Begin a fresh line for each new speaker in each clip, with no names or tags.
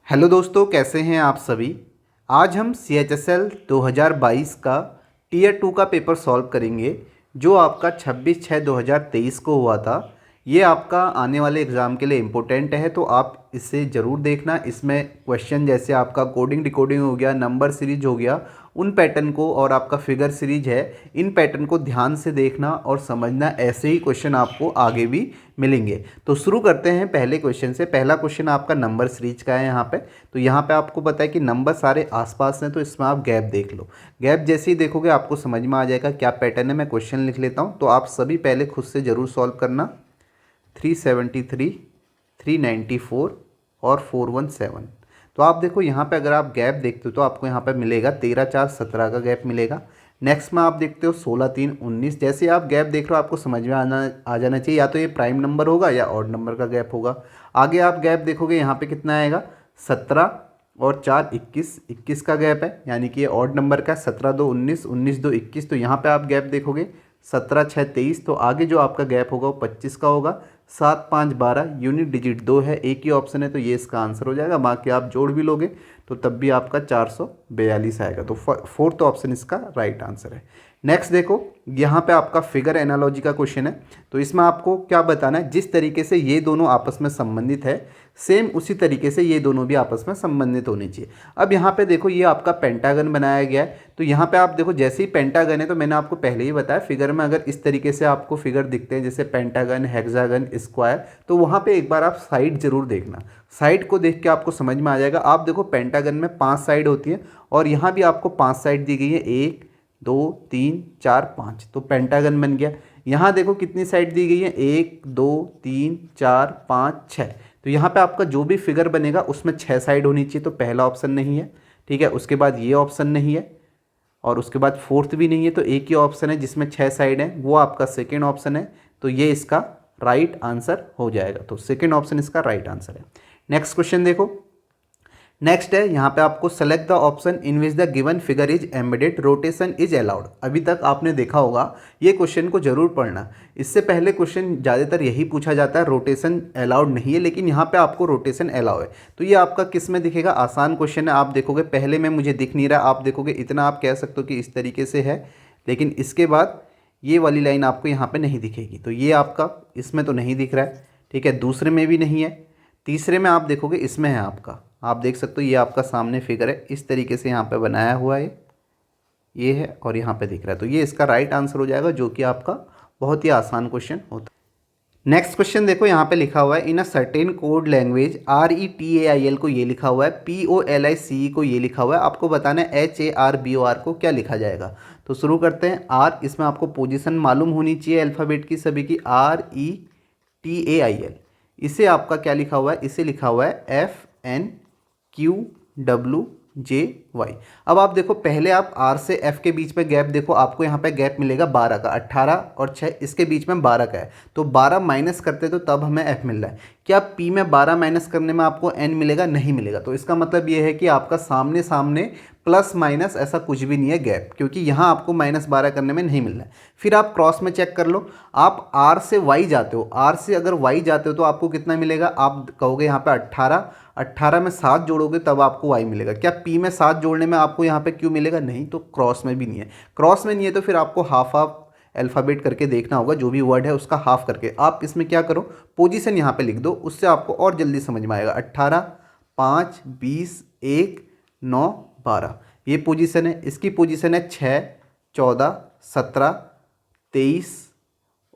Hello दोस्तों, कैसे हैं आप सभी। आज हम CHSL 2022 का टीयर 2 का पेपर सॉल्व करेंगे जो आपका 26/6/2023 को हुआ था। ये आपका आने वाले एग्ज़ाम के लिए इम्पोर्टेंट है, तो आप इसे ज़रूर देखना। इसमें क्वेश्चन जैसे आपका कोडिंग डिकोडिंग हो गया, नंबर सीरीज हो गया, उन पैटर्न को, और आपका फिगर सीरीज है, इन पैटर्न को ध्यान से देखना और समझना। ऐसे ही क्वेश्चन आपको आगे भी मिलेंगे। तो शुरू करते हैं पहले क्वेश्चन से। पहला क्वेश्चन आपका नंबर सीरीज का है यहाँ पे। तो यहाँ पे आपको पता है कि नंबर सारे आसपास हैं, तो इसमें आप गैप देख लो। गैप जैसे ही देखोगे आपको समझ में आ जाएगा क्या पैटर्न है। मैं क्वेश्चन लिख लेता हूँ, तो आप सभी पहले खुद से ज़रूर सॉल्व करना। 373, 394 और 417। तो आप देखो यहाँ पे अगर आप गैप देखते हो तो आपको यहाँ पे मिलेगा 13/4/17 का गैप मिलेगा। नेक्स्ट में आप देखते हो 16/3/19। जैसे आप गैप देख रहे हो आपको समझ में आ जाना चाहिए, या तो ये प्राइम नंबर होगा या ऑड नंबर का गैप होगा। आगे आप गैप देखोगे यहाँ पे कितना आएगा, 17 और 4 21, 21 का गैप है, यानी कि ये ऑड नंबर का। 17/2/19, 19/2/21। तो यहाँ पे आप गैप देखोगे 17/6/23। तो आगे जो आपका गैप होगा वो 25 का होगा। 7/5/12, यूनिट डिजिट 2 है, एक ही ऑप्शन है, तो ये इसका आंसर हो जाएगा। बाकी आप जोड़ भी लोगे तो तब भी आपका 442 आएगा। तो फोर्थ ऑप्शन इसका राइट आंसर है। नेक्स्ट देखो, यहाँ पे आपका फिगर एनालॉजी का क्वेश्चन है। तो इसमें आपको क्या बताना है, जिस तरीके से ये दोनों आपस में संबंधित है, सेम उसी तरीके से ये दोनों भी आपस में संबंधित होनी चाहिए। अब यहाँ पे देखो, ये आपका पेंटागन बनाया गया है। तो यहाँ पे आप देखो, जैसे ही पेंटागन है, तो मैंने आपको पहले ही बताया फिगर में अगर इस तरीके से आपको फिगर दिखते हैं, जैसे पेंटागन, हेक्सागन, स्क्वायर, तो वहाँ पे एक बार आप साइड जरूर देखना। साइड को देख के आपको समझ में आ जाएगा। आप देखो पेंटागन में 5 साइड होती है, और यहाँ भी आपको 5 साइड दी गई है, 1 2 3 4 5। तो पेंटागन बन गया। यहाँ देखो कितनी साइड दी गई है, 1 2 3 4 5 6। तो यहाँ पे आपका जो भी फिगर बनेगा उसमें 6 साइड होनी चाहिए। तो पहला ऑप्शन नहीं है, ठीक है। उसके बाद ये ऑप्शन नहीं है, और उसके बाद फोर्थ भी नहीं है। तो एक ही ऑप्शन है जिसमें 6 साइड है, वो आपका सेकेंड ऑप्शन है। तो ये इसका राइट आंसर हो जाएगा। तो सेकेंड ऑप्शन इसका राइट आंसर है। नेक्स्ट क्वेश्चन देखो। नेक्स्ट है यहाँ पे आपको select the option in which the given figure is embedded, rotation is allowed. अभी तक आपने देखा होगा, ये क्वेश्चन को जरूर पढ़ना। इससे पहले क्वेश्चन ज़्यादातर यही पूछा जाता है, रोटेशन अलाउड नहीं है, लेकिन यहाँ पे आपको रोटेशन अलाउ है। तो ये आपका किस में दिखेगा, आसान क्वेश्चन है। आप देखोगे पहले में मुझे दिख नहीं रहा, आप देखोगे इतना आप कह सकते हो कि इस तरीके से है, लेकिन इसके बाद ये वाली लाइन आपको यहाँ पे नहीं दिखेगी। तो ये आपका इसमें तो नहीं दिख रहा है, ठीक है। दूसरे में भी नहीं है। तीसरे में आप देखोगे इसमें है आपका, आप देख सकते हो ये आपका सामने फिगर है, इस तरीके से यहाँ पे बनाया हुआ है, ये है, और यहाँ पे दिख रहा है। तो ये इसका राइट आंसर हो जाएगा, जो कि आपका बहुत ही आसान क्वेश्चन होता है। नेक्स्ट क्वेश्चन देखो, यहाँ पे लिखा हुआ है in a certain code language RETAIL को ये लिखा हुआ है, POLICE को ये लिखा हुआ है। आपको बताना है HARBOR को क्या लिखा जाएगा। तो शुरू करते हैं। आर, इसमें आपको पोजीशन मालूम होनी चाहिए अल्फ़ाबेट की सभी की, RETAIL। इसे आपका क्या लिखा हुआ है, इसे लिखा हुआ है FNQWJY। अब आप देखो, पहले आप R से F के बीच में गैप देखो, आपको यहाँ पे गैप मिलेगा 12 का। 18 और 6 इसके बीच में 12 का है, तो 12 माइनस करते तो तब हमें F मिल रहा है। क्या P में 12 माइनस करने में आपको N मिलेगा, नहीं मिलेगा। तो इसका मतलब ये है कि आपका सामने सामने प्लस माइनस ऐसा कुछ भी नहीं है गैप, क्योंकि यहाँ आपको -12 करने में नहीं मिल रहा है। फिर आप क्रॉस में चेक कर लो, आप R से Y जाते हो, R से अगर Y जाते हो तो आपको कितना मिलेगा, आप कहोगे यहाँ पे 18, 18 में 7 जोड़ोगे तब आपको Y मिलेगा। क्या P में 7 जोड़ने में आपको यहाँ पे Q मिलेगा, नहीं। तो क्रॉस में भी नहीं है। क्रॉस में नहीं है तो फिर आपको हाफ हाफ अल्फ़ाबेट करके देखना होगा, जो भी वर्ड है उसका हाफ करके। आप इसमें क्या करो, पोजीशन यहाँ पे लिख दो, उससे आपको और जल्दी समझ में आएगा। 18, 5, 20, 1, 9, 12, ये पोजीशन है। इसकी पोजीशन है 6, 14, 17, 23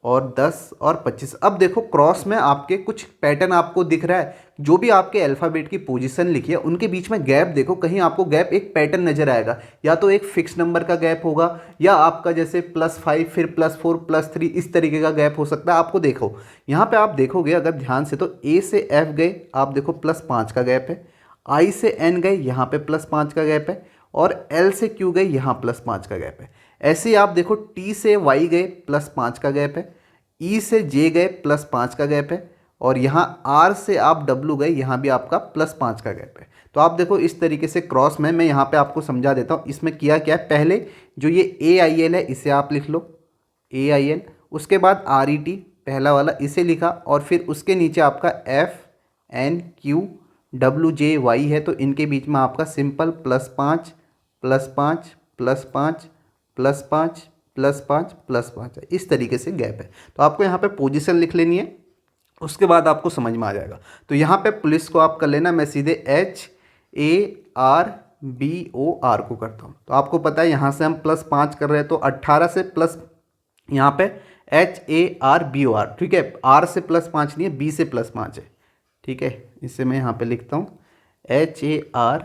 और 10 और 25। अब देखो क्रॉस में आपके कुछ पैटर्न आपको दिख रहा है, जो भी आपके अल्फ़ाबेट की पोजीशन लिखी है उनके बीच में गैप देखो, कहीं आपको गैप एक पैटर्न नजर आएगा। या तो एक फिक्स नंबर का गैप होगा, या आपका जैसे +5 फिर +4 +3 इस तरीके का गैप हो सकता है। आपको देखो यहाँ पे आप देखोगे अगर ध्यान से, तो A से F गए, आप देखो +5 का गैप है। I से N गए, यहाँ पे +5 का गैप है। और L से Q गए, यहाँ +5 का गैप है। ऐसे ही आप देखो T से Y गए, +5 का गैप है। E से J गए, +5 का गैप है। और यहाँ R से आप W गए, यहाँ भी आपका +5 का गैप है। तो आप देखो इस तरीके से क्रॉस में, मैं यहाँ पे आपको समझा देता हूँ इसमें किया क्या है। पहले जो ये AIL है इसे आप लिख लो, AIL। उसके बाद RET पहला वाला इसे लिखा, और फिर उसके नीचे आपका FNQ WJY है, तो इनके बीच में आपका सिंपल +5 +5 +5 +5 +5 +5 है, इस तरीके से गैप है। तो आपको यहाँ पे पोजीशन लिख लेनी है, उसके बाद आपको समझ में आ जाएगा। तो यहाँ पे पुलिस को आप कर लेना, मैं सीधे HARBOR को करता हूँ। तो आपको पता है यहाँ से हम +5 कर रहे हैं, तो 18 से प्लस यहाँ पे HARBOR, ठीक है। R से +5 नहीं है, B से +5 है, ठीक है। इसे मैं यहाँ पे लिखता हूँ HARBOR,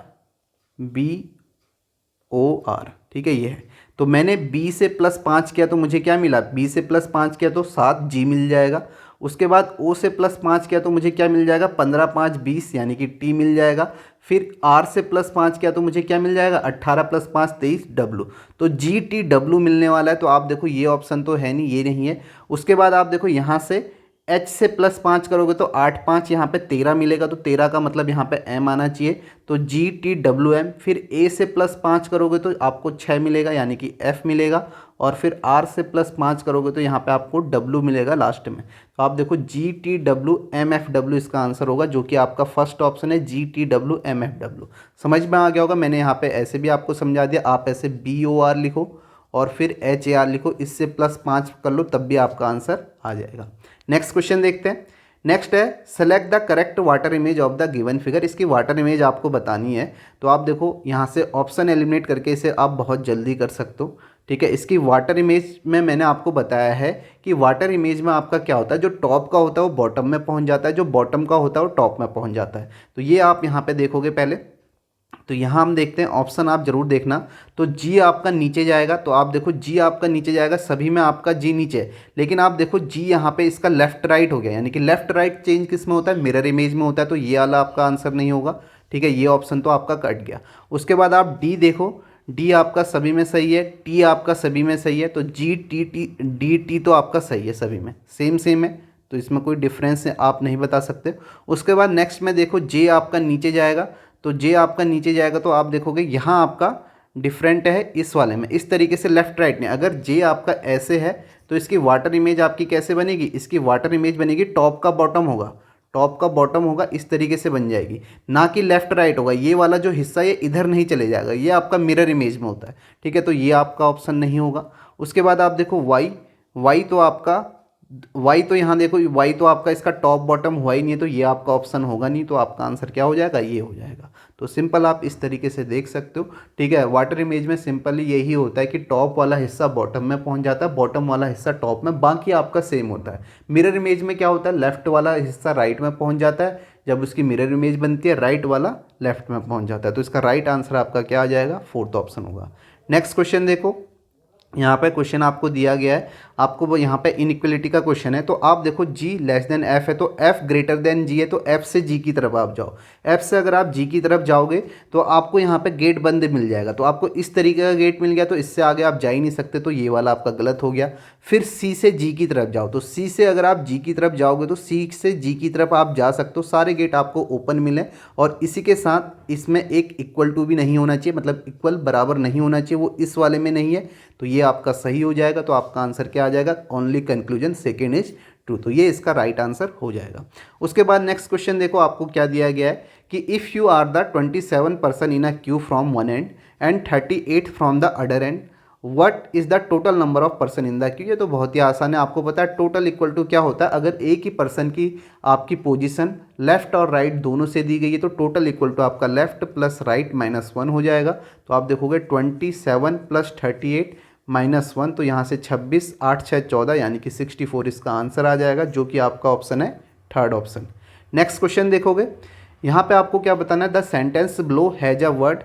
ठीक है, ये है। तो मैंने B से +5 किया तो मुझे क्या मिला, B से +5 किया तो 7G मिल जाएगा। उसके बाद O से +5 किया तो मुझे क्या मिल जाएगा, 15 5 20 यानी कि T मिल जाएगा। फिर R से +5 किया तो मुझे क्या मिल जाएगा, 18 + 5 23 W। तो GTW मिलने वाला है। तो आप देखो ये ऑप्शन तो है नहीं, ये नहीं है। उसके बाद आप देखो यहाँ से H से +5 करोगे तो 8 5 यहाँ पे 13 मिलेगा, तो 13 का मतलब यहाँ पे M आना चाहिए, तो GTWM। फिर A से +5 करोगे तो आपको 6 मिलेगा यानी कि F मिलेगा, और फिर R से +5 करोगे तो यहाँ पे आपको W मिलेगा लास्ट में। तो आप देखो GTWMFW इसका आंसर होगा, जो कि आपका फर्स्ट ऑप्शन है GTWMFW। समझ में आ गया होगा, मैंने यहाँ पे ऐसे भी आपको समझा दिया। आप ऐसे BOR लिखो और फिर HAR लिखो, इससे +5 कर लो, तब भी आपका आंसर आ जाएगा। नेक्स्ट क्वेश्चन देखते हैं। नेक्स्ट है select the correct water image of the given figure. इसकी वाटर इमेज आपको बतानी है। तो आप देखो यहाँ से ऑप्शन एलिमिनेट करके इसे आप बहुत जल्दी कर सकते हो, ठीक है। इसकी वाटर इमेज में मैंने आपको बताया है कि वाटर इमेज में आपका क्या होता है, जो टॉप का होता है वो बॉटम में पहुँच जाता है, जो बॉटम का होता है वो टॉप में पहुँच जाता है। तो ये आप यहाँ पे देखोगे पहले। तो यहाँ हम देखते हैं, ऑप्शन आप जरूर देखना। तो जी आपका नीचे जाएगा, तो आप देखो जी आपका नीचे जाएगा, सभी में आपका जी नीचे है। लेकिन आप देखो जी यहाँ पे इसका लेफ्ट राइट हो गया, यानी कि लेफ्ट राइट चेंज किस में होता है, मिरर इमेज में होता है। तो ये वाला आपका आंसर नहीं होगा, ठीक है, ये ऑप्शन तो आपका कट गया। उसके बाद आप डी देखो, डी आपका सभी में सही है, टी आपका सभी में सही है। तो GTT तो आपका सही है, सभी में सेम सेम है, तो इसमें कोई डिफरेंस है आप नहीं बता सकते। उसके बाद नेक्स्ट में देखो जे आपका नीचे जाएगा, तो जे आपका नीचे जाएगा तो आप देखोगे यहाँ आपका डिफरेंट है इस वाले में, इस तरीके से लेफ्ट राइट में। अगर जे आपका ऐसे है तो इसकी वाटर इमेज आपकी कैसे बनेगी, इसकी वाटर इमेज बनेगी टॉप का बॉटम होगा, टॉप का बॉटम होगा, इस तरीके से बन जाएगी, ना कि लेफ्ट राइट होगा। ये वाला जो हिस्सा ये इधर नहीं चले जाएगा, ये आपका मिरर इमेज में होता है, ठीक है। तो ये आपका ऑप्शन नहीं होगा। उसके बाद आप देखो वाई, वाई तो आपका वाई तो यहाँ देखो वाई तो आपका इसका टॉप बॉटम हुआ ही नहीं है, तो ये आपका ऑप्शन होगा नहीं। तो आपका आंसर क्या हो जाएगा, ये हो जाएगा। तो सिंपल आप इस तरीके से देख सकते हो, ठीक है। वाटर इमेज में सिंपली यही होता है कि टॉप वाला हिस्सा बॉटम में पहुंच जाता है, बॉटम वाला हिस्सा टॉप में, बाकी आपका सेम होता है। मिरर इमेज में क्या होता है, लेफ्ट वाला हिस्सा राइट में पहुंच जाता है, जब उसकी मिरर इमेज बनती है राइट वाला लेफ्ट में पहुंच जाता है। तो इसका राइट आंसर आपका क्या आ जाएगा, फोर्थ ऑप्शन होगा। नेक्स्ट क्वेश्चन देखो, यहाँ पे क्वेश्चन आपको दिया गया है, आपको वो यहाँ पे इनइक्वलिटी का क्वेश्चन है। तो आप देखो g लेस देन f है, तो f ग्रेटर देन g है, तो f से g की तरफ आप जाओ। f से अगर आप g की तरफ जाओगे तो आपको यहाँ पे गेट बंद मिल जाएगा, तो आपको इस तरीके का गेट मिल गया, तो इससे आगे आप जा ही नहीं सकते, तो ये वाला आपका गलत हो गया। फिर c से g की तरफ जाओ, तो c से अगर आप g की तरफ जाओगे तो c से g की तरफ आप जा सकते हो, सारे गेट आपको ओपन मिले। और इसी के साथ इसमें एक इक्वल टू भी नहीं होना चाहिए, मतलब इक्वल बराबर नहीं होना चाहिए, वो इस वाले में नहीं है, तो ये आपका सही हो जाएगा। तो आपका आंसर क्या आ जाएगा, only conclusion second is true. तो ये इसका राइट आंसर हो जाएगा। उसके बाद नेक्स्ट क्वेश्चन देखो, आपको क्या दिया गया है कि if you are the 27 person in a queue from one end 38 from the other end, what is the total number of person in the queue. ये तो बहुत ही आसान है, आपको पता है टोटल इक्वल टू क्या होता है। अगर एक ही पर्सन की आपकी पोजीशन लेफ्ट और राइट दोनों से दी गई है, तो टोटल इक्वल टू आपका लेफ्ट प्लस राइट -1 हो जाएगा। तो आप देखोगे 27 + 38 -1, तो यहाँ से 26 8 6 14 यानी कि 64 इसका आंसर आ जाएगा, जो कि आपका ऑप्शन है थर्ड ऑप्शन। नेक्स्ट क्वेश्चन देखोगे, यहाँ पे आपको क्या बताना है, the sentence below has a word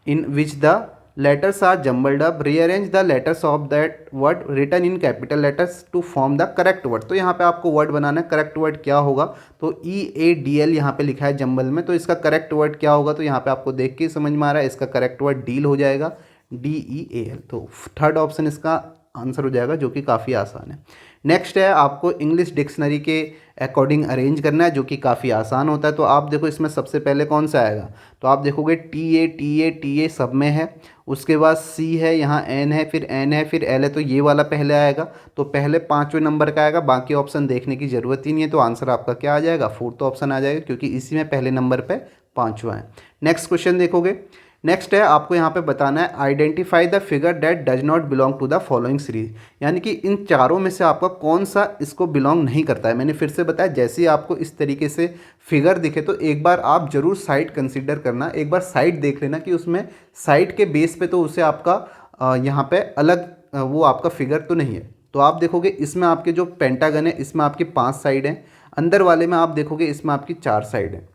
in which the letters are jumbled up, rearrange the letters of that word written in capital letters to form the correct word। तो यहाँ पे आपको वर्ड बनाना है, करेक्ट वर्ड क्या होगा, तो EADL यहाँ पे लिखा है जंबल में, तो इसका करेक्ट वर्ड क्या होगा, तो यहाँ पे आपको देख के समझ में आ रहा है, इसका करेक्ट वर्ड डील हो जाएगा, DEAL। तो थर्ड ऑप्शन इसका आंसर हो जाएगा, जो कि काफ़ी आसान है। नेक्स्ट है आपको इंग्लिश डिक्शनरी के अकॉर्डिंग अरेंज करना है, जो कि काफ़ी आसान होता है। तो आप देखो इसमें सबसे पहले कौन सा आएगा, तो आप देखोगे टी ए सब में है, उसके बाद सी है, यहाँ एन है, फिर एन है, फिर एल है, तो ये वाला पहले आएगा। तो पहले 5वें नंबर का आएगा, बाकी ऑप्शन देखने की ज़रूरत ही नहीं है। तो आंसर आपका क्या आ जाएगा, 4th ऑप्शन आ जाएगा, क्योंकि इसी में पहले नंबर पे 5वां है। नेक्स्ट क्वेश्चन देखोगे, नेक्स्ट है आपको यहाँ पे बताना है identify the figure that does not belong to the following series, यानी कि इन चारों में से आपका कौन सा इसको बिलोंग नहीं करता है। मैंने फिर से बताया, जैसे ही आपको इस तरीके से फिगर दिखे तो एक बार आप जरूर साइड कंसिडर करना, एक बार साइड देख लेना कि उसमें साइड के बेस पे तो उसे आपका यहाँ पे अलग वो आपका फिगर तो नहीं है। तो आप देखोगे इसमें आपके जो पेंटागन है इसमें आपकी 5 साइड हैं, अंदर वाले में आप देखोगे इसमें आपकी 4 साइड है।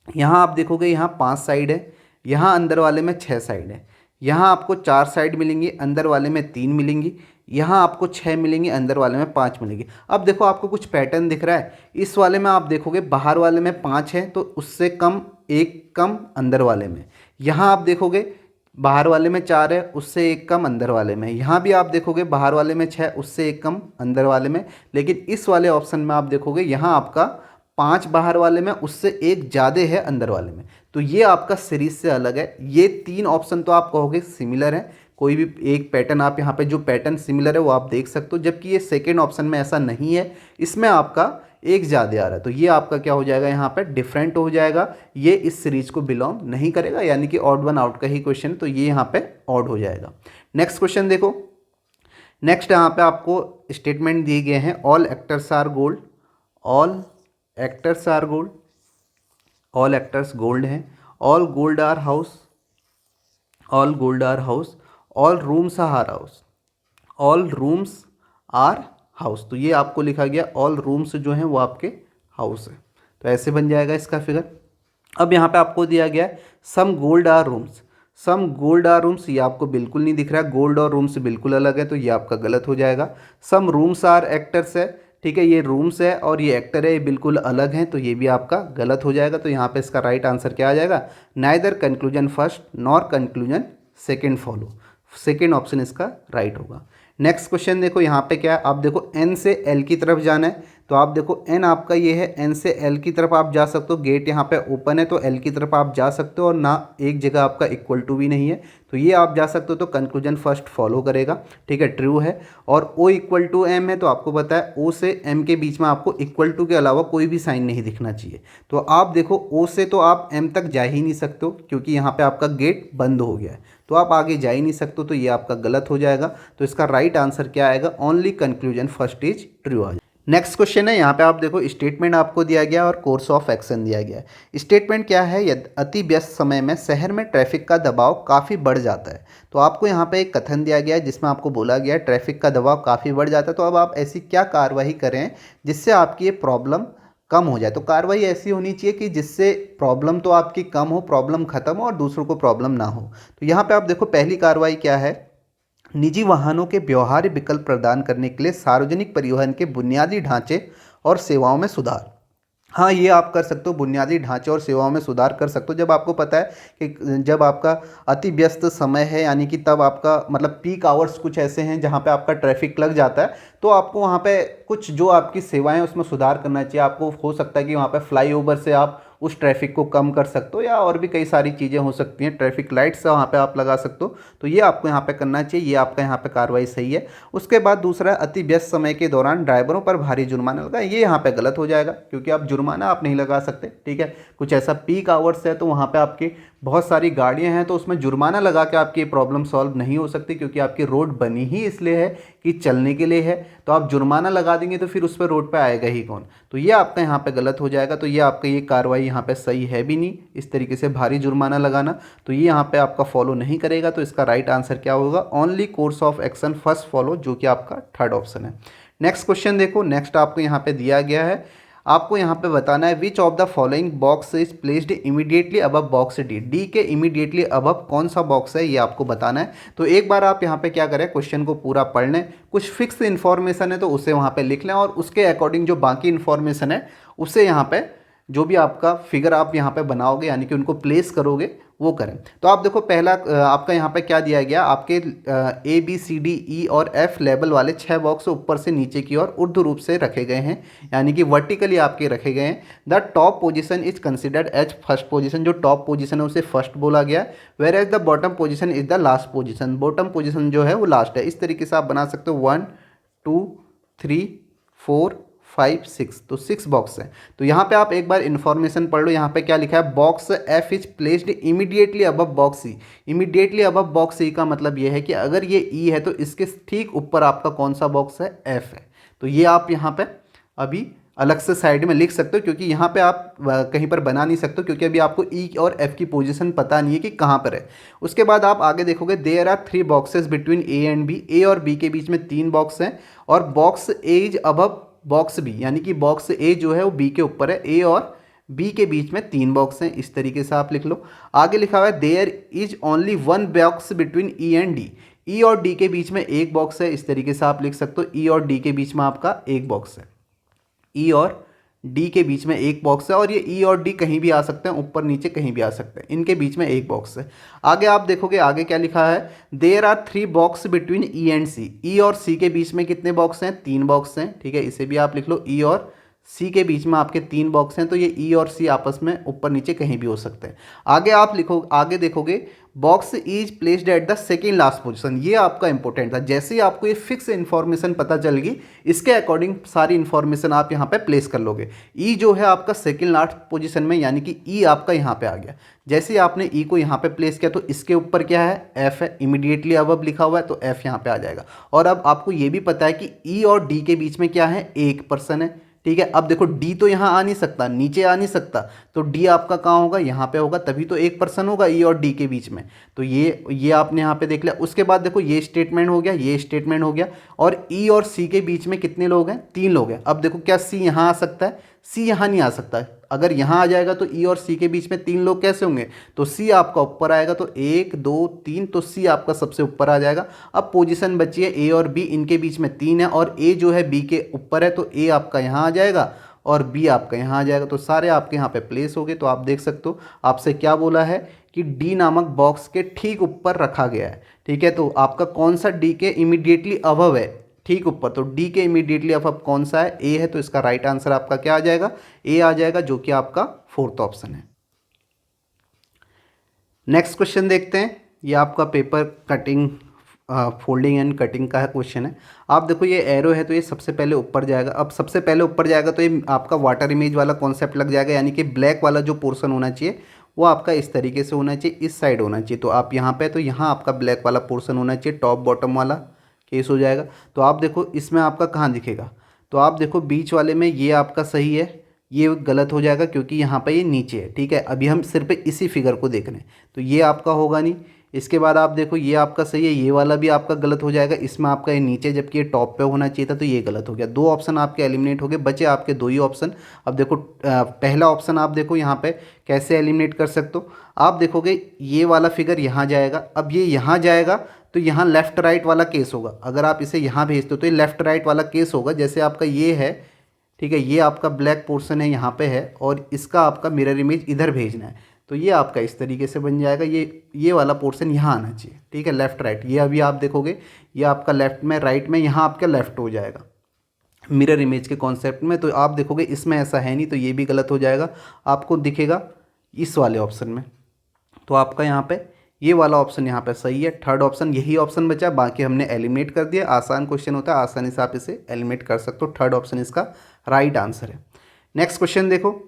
यहाँ आप देखोगे यहाँ 5 साइड है, यहाँ अंदर वाले में 6 साइड है। यहाँ आपको 4 साइड मिलेंगी, अंदर वाले में 3 मिलेंगी। यहाँ आपको 6 मिलेंगी, अंदर वाले में 5 मिलेंगी। अब देखो आपको कुछ पैटर्न दिख रहा है, इस वाले में आप देखोगे बाहर वाले में 5 है, तो उससे कम एक कम अंदर वाले में। यहाँ आप देखोगे बाहर वाले में 4 है, उससे एक कम अंदर वाले में। यहाँ भी आप देखोगे बाहर वाले में 6, उससे एक कम अंदर वाले में। लेकिन इस वाले ऑप्शन में आप देखोगे यहाँ आपका 5 बाहर वाले में, उससे एक ज़्यादा है अंदर वाले में। तो ये आपका सीरीज से अलग है। ये 3 ऑप्शन तो आप कहोगे सिमिलर है, कोई भी एक पैटर्न आप यहाँ पे जो पैटर्न सिमिलर है वो आप देख सकते हो, जबकि ये सेकेंड ऑप्शन में ऐसा नहीं है, इसमें आपका एक ज़्यादा आ रहा है। तो ये आपका क्या हो जाएगा, यहाँ पे डिफरेंट हो जाएगा, ये इस सीरीज को बिलोंग नहीं करेगा, यानी कि ऑड वन आउट का ही क्वेश्चन, तो ये यहाँ पे ऑड हो जाएगा। नेक्स्ट क्वेश्चन देखो, नेक्स्ट यहाँ पे आपको स्टेटमेंट दिए गए हैं, all actors are gold, all actors are gold, all actors gold हैं, all gold are house, all gold are house, all rooms are house, all rooms are house. तो ये आपको लिखा गया ऑल रूम्स जो हैं वो आपके हाउस है, तो ऐसे बन जाएगा इसका फिगर। अब यहाँ पे आपको दिया गया है some gold are rooms, some gold are rooms, ये आपको बिल्कुल नहीं दिख रहा है, गोल्ड और रूम्स बिल्कुल अलग है, तो ये आपका गलत हो जाएगा। सम रूम्स आर एक्टर्स है, ठीक है, ये रूम्स है और ये एक्टर है, ये बिल्कुल अलग हैं, तो ये भी आपका गलत हो जाएगा। तो यहाँ पे इसका राइट आंसर क्या आ जाएगा, neither conclusion first nor conclusion second follow, second option इसका राइट होगा। नेक्स्ट क्वेश्चन देखो, यहाँ पे क्या है, आप देखो एन से एल की तरफ जाना है, तो आप देखो एन आपका ये है, एन से एल की तरफ आप जा सकते हो, गेट यहाँ पे ओपन है तो एल की तरफ आप जा सकते हो, और ना एक जगह आपका इक्वल टू भी नहीं है, तो ये आप जा सकते हो, तो कंक्लूजन फर्स्ट फॉलो करेगा, ठीक है, ट्रू है। और ओ इक्वल टू एम है, तो आपको पता है ओ से एम के बीच में आपको इक्वल टू के अलावा कोई भी साइन नहीं दिखना चाहिए। तो आप देखो ओ से तो आप एम तक जा ही नहीं सकते हो, क्योंकि यहाँ पे आपका गेट बंद हो गया है, तो आप आगे जा ही नहीं सकते हो, तो ये आपका गलत हो जाएगा। तो इसका राइट आंसर क्या आएगा, only conclusion first is true आ जाएगा। नेक्स्ट क्वेश्चन है, यहाँ पे आप देखो स्टेटमेंट आपको दिया गया और कोर्स ऑफ एक्शन दिया गया है। स्टेटमेंट क्या है, यदि अति व्यस्त समय में शहर में ट्रैफिक का दबाव काफ़ी बढ़ जाता है। तो आपको यहाँ पे एक कथन दिया गया है जिसमें आपको बोला गया है ट्रैफिक का दबाव काफ़ी बढ़ जाता है, तो अब आप ऐसी क्या कार्रवाई करें जिससे आपकी ये प्रॉब्लम कम हो जाए। तो कार्रवाई ऐसी होनी चाहिए कि जिससे प्रॉब्लम तो आपकी कम हो, प्रॉब्लम खत्म हो और दूसरों को प्रॉब्लम ना हो। तो यहाँ पे आप देखो पहली कार्रवाई क्या है, निजी वाहनों के व्यवहार्य विकल्प प्रदान करने के लिए सार्वजनिक परिवहन के बुनियादी ढांचे और सेवाओं में सुधार। हाँ, ये आप कर सकते हो, बुनियादी ढांचे और सेवाओं में सुधार कर सकते हो जब आपको पता है कि जब आपका अति व्यस्त समय है, यानी कि तब आपका मतलब पीक आवर्स कुछ ऐसे हैं जहाँ पे आपका ट्रैफिक लग जाता है, तो आपको वहाँ पे कुछ जो आपकी सेवाएं हैं उसमें सुधार करना चाहिए। आपको हो सकता है कि वहाँ पे फ्लाईओवर से आप उस ट्रैफिक को कम कर सकते हो, या और भी कई सारी चीज़ें हो सकती हैं, ट्रैफिक लाइट्स वहाँ पे आप लगा सकते हो, तो ये आपको यहाँ पे करना चाहिए, ये आपका यहाँ पे कार्रवाई सही है। उसके बाद दूसरा, अति व्यस्त समय के दौरान ड्राइवरों पर भारी जुर्माना लगा, ये यहाँ पे गलत हो जाएगा, क्योंकि आप जुर्माना आप नहीं लगा सकते, ठीक है। कुछ ऐसा पीक आवर्स है तो वहाँ पे आपकी बहुत सारी गाड़ियाँ हैं, तो उसमें जुर्माना लगा के आपकी प्रॉब्लम सॉल्व नहीं हो सकती, क्योंकि आपकी रोड बनी ही इसलिए है कि चलने के लिए है, तो आप जुर्माना लगा देंगे तो फिर उस पर रोड पे आएगा ही कौन। तो ये आपका यहाँ पे गलत हो जाएगा, तो ये आपका ये कार्रवाई यहाँ पे सही है भी नहीं, इस तरीके से भारी जुर्माना लगाना, तो ये यहाँ पे आपका फॉलो नहीं करेगा। तो इसका राइट आंसर क्या होगा, only course of action first follow, जो कि आपका थर्ड ऑप्शन है। नेक्स्ट क्वेश्चन देखो, नेक्स्ट आपको यहाँ पे दिया गया है, आपको यहाँ पे बताना है which of the following box is placed immediately above box D, D के इमीडिएटली अबव कौन सा बॉक्स है ये आपको बताना है। तो एक बार आप यहाँ पे क्या करें, क्वेश्चन को पूरा पढ़ लें, कुछ फिक्स इन्फॉर्मेशन है तो उसे वहाँ पे लिख लें, और उसके अकॉर्डिंग जो बाकी इन्फॉर्मेशन है उसे यहाँ पे जो भी आपका फिगर आप यहाँ पे बनाओगे यानी कि उनको प्लेस करोगे वो करें। तो आप देखो पहला आपका यहाँ पे क्या दिया गया, आपके A B C D E और एफ लेवल वाले 6 बॉक्स ऊपर से नीचे की ओर ऊर्ध्व रूप से रखे गए हैं, यानी कि वर्टिकली आपके रखे गए हैं। The top position is considered as first position, जो टॉप पोजीशन है उसे फर्स्ट बोला गया, whereas the bottom position is the last position, bottom position जो है वो लास्ट है। इस तरीके से आप बना सकते हो 1 2 3 4 5 6, तो 6 बॉक्स है। तो यहाँ पे आप एक बार इन्फॉर्मेशन पढ़ लो, यहाँ पे क्या लिखा है, box F is placed immediately above box E. Immediately above box E का मतलब ये है कि अगर ये ई है तो इसके ठीक ऊपर आपका कौन सा बॉक्स है, एफ है। तो ये आप यहाँ पे अभी अलग से साइड में लिख सकते हो, क्योंकि यहाँ पे आप कहीं पर बना नहीं सकते, क्योंकि अभी आपको ई और एफ की पोजीशन पता नहीं है कि कहाँ पर है। उसके बाद आप आगे देखोगे, there are 3 boxes between A and B, A और बी के बीच में 3 बॉक्स हैं, और box A is above box B, यानी कि बॉक्स ए जो है वो बी के ऊपर है, ए और बी के बीच में 3 बॉक्स हैं। इस तरीके से आप लिख लो। आगे लिखा हुआ है, there is only 1 box between E and D, E और डी के बीच में एक बॉक्स है। इस तरीके से आप लिख सकते हो, ई और डी के बीच में आपका एक बॉक्स है, ई और डी के बीच में एक बॉक्स है, और ये ई और डी कहीं भी आ सकते हैं, ऊपर नीचे कहीं भी आ सकते हैं, इनके बीच में एक बॉक्स है। आगे आप देखोगे, आगे क्या लिखा है, there are 3 box between E and C, E और सी के बीच में कितने बॉक्स हैं, 3 बॉक्स हैं, ठीक है, इसे भी आप लिख लो, ई और सी के बीच में आपके 3 बॉक्स हैं, तो ये ई और सी आपस में ऊपर नीचे कहीं भी हो सकते हैं। आगे आप लिखो, आगे देखोगे, box is placed at the second last position, ये आपका इंपॉर्टेंट था। जैसे ही आपको ये फिक्स इन्फॉर्मेशन पता चलेगी, इसके अकॉर्डिंग सारी इन्फॉर्मेशन आप यहाँ पे प्लेस कर लोगे। ई जो है आपका सेकेंड लास्ट पोजीशन में, यानी कि ई आपका यहाँ पे आ गया। जैसे ही आपने ई को यहाँ पे प्लेस किया तो इसके ऊपर क्या है, एफ है, इमीडिएटली अबव लिखा हुआ है तो एफ यहाँ पे आ जाएगा। और अब आपको ये भी पता है कि ई और डी के बीच में क्या है, एक पर्सन है, ठीक है। अब देखो, डी तो यहाँ आ नहीं सकता, नीचे आ नहीं सकता, तो डी आपका कहाँ होगा, यहाँ पे होगा, तभी तो एक पर्सन होगा ई और डी के बीच में। तो ये आपने यहाँ पे देख लिया। उसके बाद देखो, ये स्टेटमेंट हो गया, ये स्टेटमेंट हो गया, और ई और सी के बीच में कितने लोग हैं, 3 लोग हैं। अब देखो, क्या सी यहाँ आ सकता है, सी यहाँ नहीं आ सकता। अगर यहाँ आ जाएगा तो ई और सी के बीच में 3 लोग कैसे होंगे, तो सी आपका ऊपर आएगा, तो 1 2 3, तो सी आपका सबसे ऊपर आ जाएगा। अब पोजीशन बची है ए और बी, इनके बीच में 3 है, और ए जो है बी के ऊपर है, तो ए आपका यहाँ आ जाएगा और बी आपका यहाँ आ जाएगा, तो सारे आपके यहाँ पे प्लेस हो गए। तो आप देख सकते हो, आपसे क्या बोला है कि डी नामक बॉक्स के ठीक ऊपर रखा गया है, ठीक है। तो आपका कौन सा डी के इमीडिएटली अबव है, ठीक ऊपर, तो डी के इमीडिएटली अबव कौन सा है, ए है, तो इसका राइट आंसर आपका क्या आ जाएगा, ए आ जाएगा, जो कि आपका 4th ऑप्शन है। नेक्स्ट क्वेश्चन देखते हैं। ये आपका paper cutting, folding and cutting का क्वेश्चन है। आप देखो, ये एरो है तो ये सबसे पहले ऊपर जाएगा। अब सबसे पहले ऊपर जाएगा तो ये आपका वाटर इमेज वाला कॉन्सेप्ट लग जाएगा, यानी कि ब्लैक वाला जो पोर्शन होना चाहिए वो आपका इस तरीके से होना चाहिए, इस साइड होना चाहिए। तो आप यहाँ पे, तो यहाँ आपका ब्लैक वाला पोर्शन होना चाहिए, टॉप बॉटम वाला केस हो जाएगा। तो आप देखो, इसमें आपका कहाँ दिखेगा, तो आप देखो बीच वाले में ये आपका सही है, ये गलत हो जाएगा क्योंकि यहाँ पे ये नीचे है, ठीक है। अभी हम सिर्फ इसी फिगर को देख रहे हैं, तो ये आपका होगा नहीं। इसके बाद आप देखो, ये आपका सही है, ये वाला भी आपका गलत हो जाएगा, इसमें आपका ये नीचे जबकि ये टॉप पे होना चाहिए था, तो ये गलत हो गया। 2 ऑप्शन आपके एलिमिनेट हो गए, बचे आपके 2 ही ऑप्शन। अब देखो, पहला ऑप्शन आप देखो यहाँ पे कैसे एलिमिनेट कर सकते हो। आप देखोगे, ये वाला फिगर यहाँ जाएगा, अब ये यहाँ जाएगा तो यहाँ लेफ्ट राइट वाला केस होगा। अगर आप इसे यहाँ भेजते हो तो ये लेफ्ट राइट वाला केस होगा। जैसे आपका ये है, ठीक है, ये आपका ब्लैक पोर्शन है यहाँ पे है, और इसका आपका मिरर इमेज इधर भेजना है, तो ये आपका इस तरीके से बन जाएगा। ये वाला पोर्शन यहाँ आना चाहिए, ठीक है, लेफ्ट राइट। ये अभी आप देखोगे, ये आपका लेफ्ट में, राइट में, यहाँ आपका लेफ्ट हो जाएगा मिरर इमेज के कॉन्सेप्ट में। तो आप देखोगे इसमें ऐसा है नहीं, तो ये भी गलत हो जाएगा, आपको दिखेगा इस वाले ऑप्शन में। तो आपका यहाँ पे ये वाला ऑप्शन यहाँ पे सही है। 3rd ऑप्शन, यही ऑप्शन बचा, बाकी हमने एलिमिनेट कर दिया। आसान क्वेश्चन होता है, आसानी से आप इसे एलिमिनेट कर सकते हो। 3rd ऑप्शन इसका राइट आंसर है। नेक्स्ट क्वेश्चन देखो।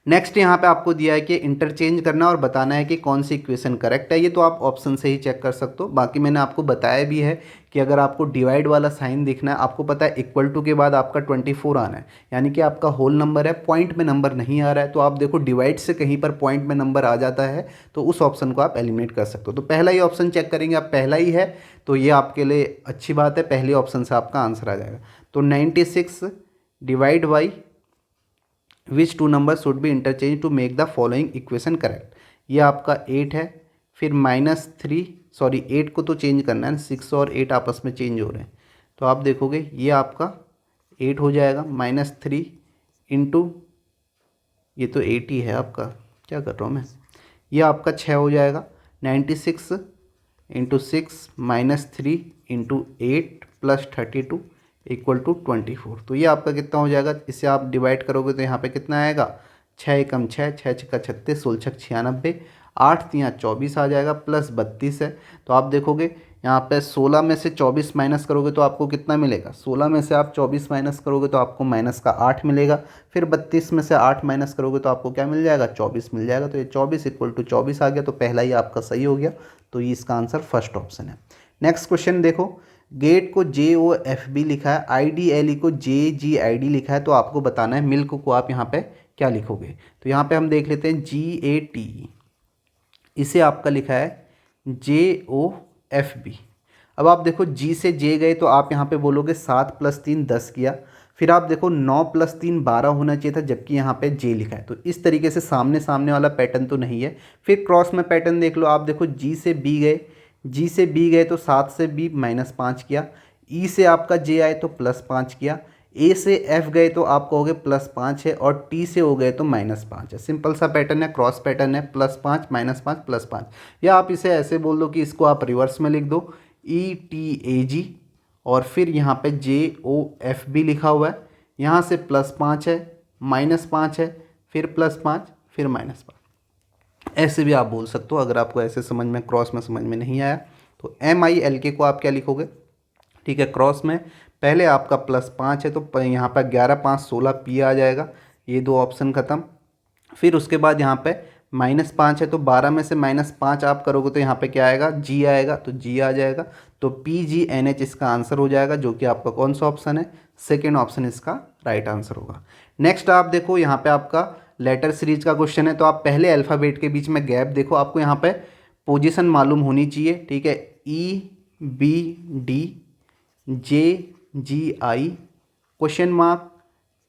नेक्स्ट यहाँ पे आपको दिया है कि इंटरचेंज करना और बताना है कि कौन सी इक्वेशन करेक्ट है। ये तो आप ऑप्शन से ही चेक कर सकते हो। बाकी मैंने आपको बताया भी है कि अगर आपको डिवाइड वाला साइन दिखना है, आपको पता है इक्वल टू के बाद आपका 24 आना है, यानी कि आपका होल नंबर है, पॉइंट में नंबर नहीं आ रहा है। तो आप देखो, डिवाइड से कहीं पर पॉइंट में नंबर आ जाता है तो उस ऑप्शन को आप एलिमिनेट कर सकते हो। तो पहला ही ऑप्शन चेक करेंगे, आप पहला ही है तो ये आपके लिए अच्छी बात है, पहले ऑप्शन से आपका आंसर आ जाएगा। तो 96 divide by which 2 number should be interchange to make the following equation correct. ये आपका 8 है, फिर -3, सॉरी 8 को तो चेंज करना है, 6 और 8 आपस में चेंज हो रहे हैं। तो आप देखोगे ये आपका 8 हो जाएगा, -3 इंटू ये तो 80 है आपका, क्या कर रहा हूँ मैं। ये आपका 6 हो जाएगा। 96 into 6 minus 3 into 8 plus 32 equal to 24। तो ये आपका कितना हो जाएगा, इसे आप डिवाइड करोगे तो यहाँ पे कितना आएगा, 6 एकम 6, 6 छक्का 36, 16 छक 96, 8 तियाँ 24 आ जाएगा, प्लस 32 है। तो आप देखोगे यहाँ पे 16 में से 24 माइनस करोगे तो आपको कितना मिलेगा, 16 में से आप 24 माइनस करोगे तो आपको माइनस का 8 मिलेगा, फिर 32 में से 8 माइनस करोगे तो आपको क्या मिल जाएगा, 24 मिल जाएगा। तो ये 24 इक्वल टू 24 आ गया, तो पहला ही आपका सही हो गया। तो ये इसका आंसर फर्स्ट ऑप्शन है। नेक्स्ट क्वेश्चन देखो, गेट को JOFB लिखा है, IDLE को JGID लिखा है, तो आपको बताना है मिल्क को आप यहाँ पे क्या लिखोगे। तो यहाँ पे हम देख लेते हैं GAT, इसे आपका लिखा है JOFB। अब आप देखो G से J गए तो आप यहाँ पे बोलोगे 7 + 3 10 किया, फिर आप देखो 9 + 3 12 होना चाहिए था, जबकि यहाँ पे J लिखा है। तो इस तरीके से सामने सामने वाला पैटर्न तो नहीं है। फिर क्रॉस में पैटर्न देख लो, आप देखो G से B गए, G से B गए तो 7 से B -5 किया, E से आपका J आए तो +5 किया, A से F गए तो आप कहोगे +5 है, और T से O गए तो -5 है। सिंपल सा पैटर्न है, क्रॉस पैटर्न है, +5 -5 +5। या आप इसे ऐसे बोल दो कि इसको आप रिवर्स में लिख दो, ETAG और फिर यहाँ पे JOFB लिखा हुआ है, यहाँ से +5 है, -5 है, फिर +5, फिर -5। ऐसे भी आप बोल सकते हो। अगर आपको ऐसे समझ में, क्रॉस में समझ में नहीं आया तो MILK को आप क्या लिखोगे, ठीक है। क्रॉस में पहले आपका +5 है तो यहाँ पर 11 5 16 P आ जाएगा, ये दो ऑप्शन ख़त्म। फिर उसके बाद यहाँ पे -5 है तो 12 में से -5 आप करोगे तो यहाँ पे क्या आएगा, G आएगा, तो G आ जाएगा। तो PGNH इसका आंसर हो जाएगा, जो कि आपका कौन सा ऑप्शन है, सेकेंड ऑप्शन इसका राइट आंसर होगा। नेक्स्ट आप देखो, यहाँ पे आपका लेटर सीरीज का क्वेश्चन है, तो आप पहले अल्फ़ाबेट के बीच में गैप देखो, आपको यहाँ पे पोजीशन मालूम होनी चाहिए, ठीक है। EBDJGI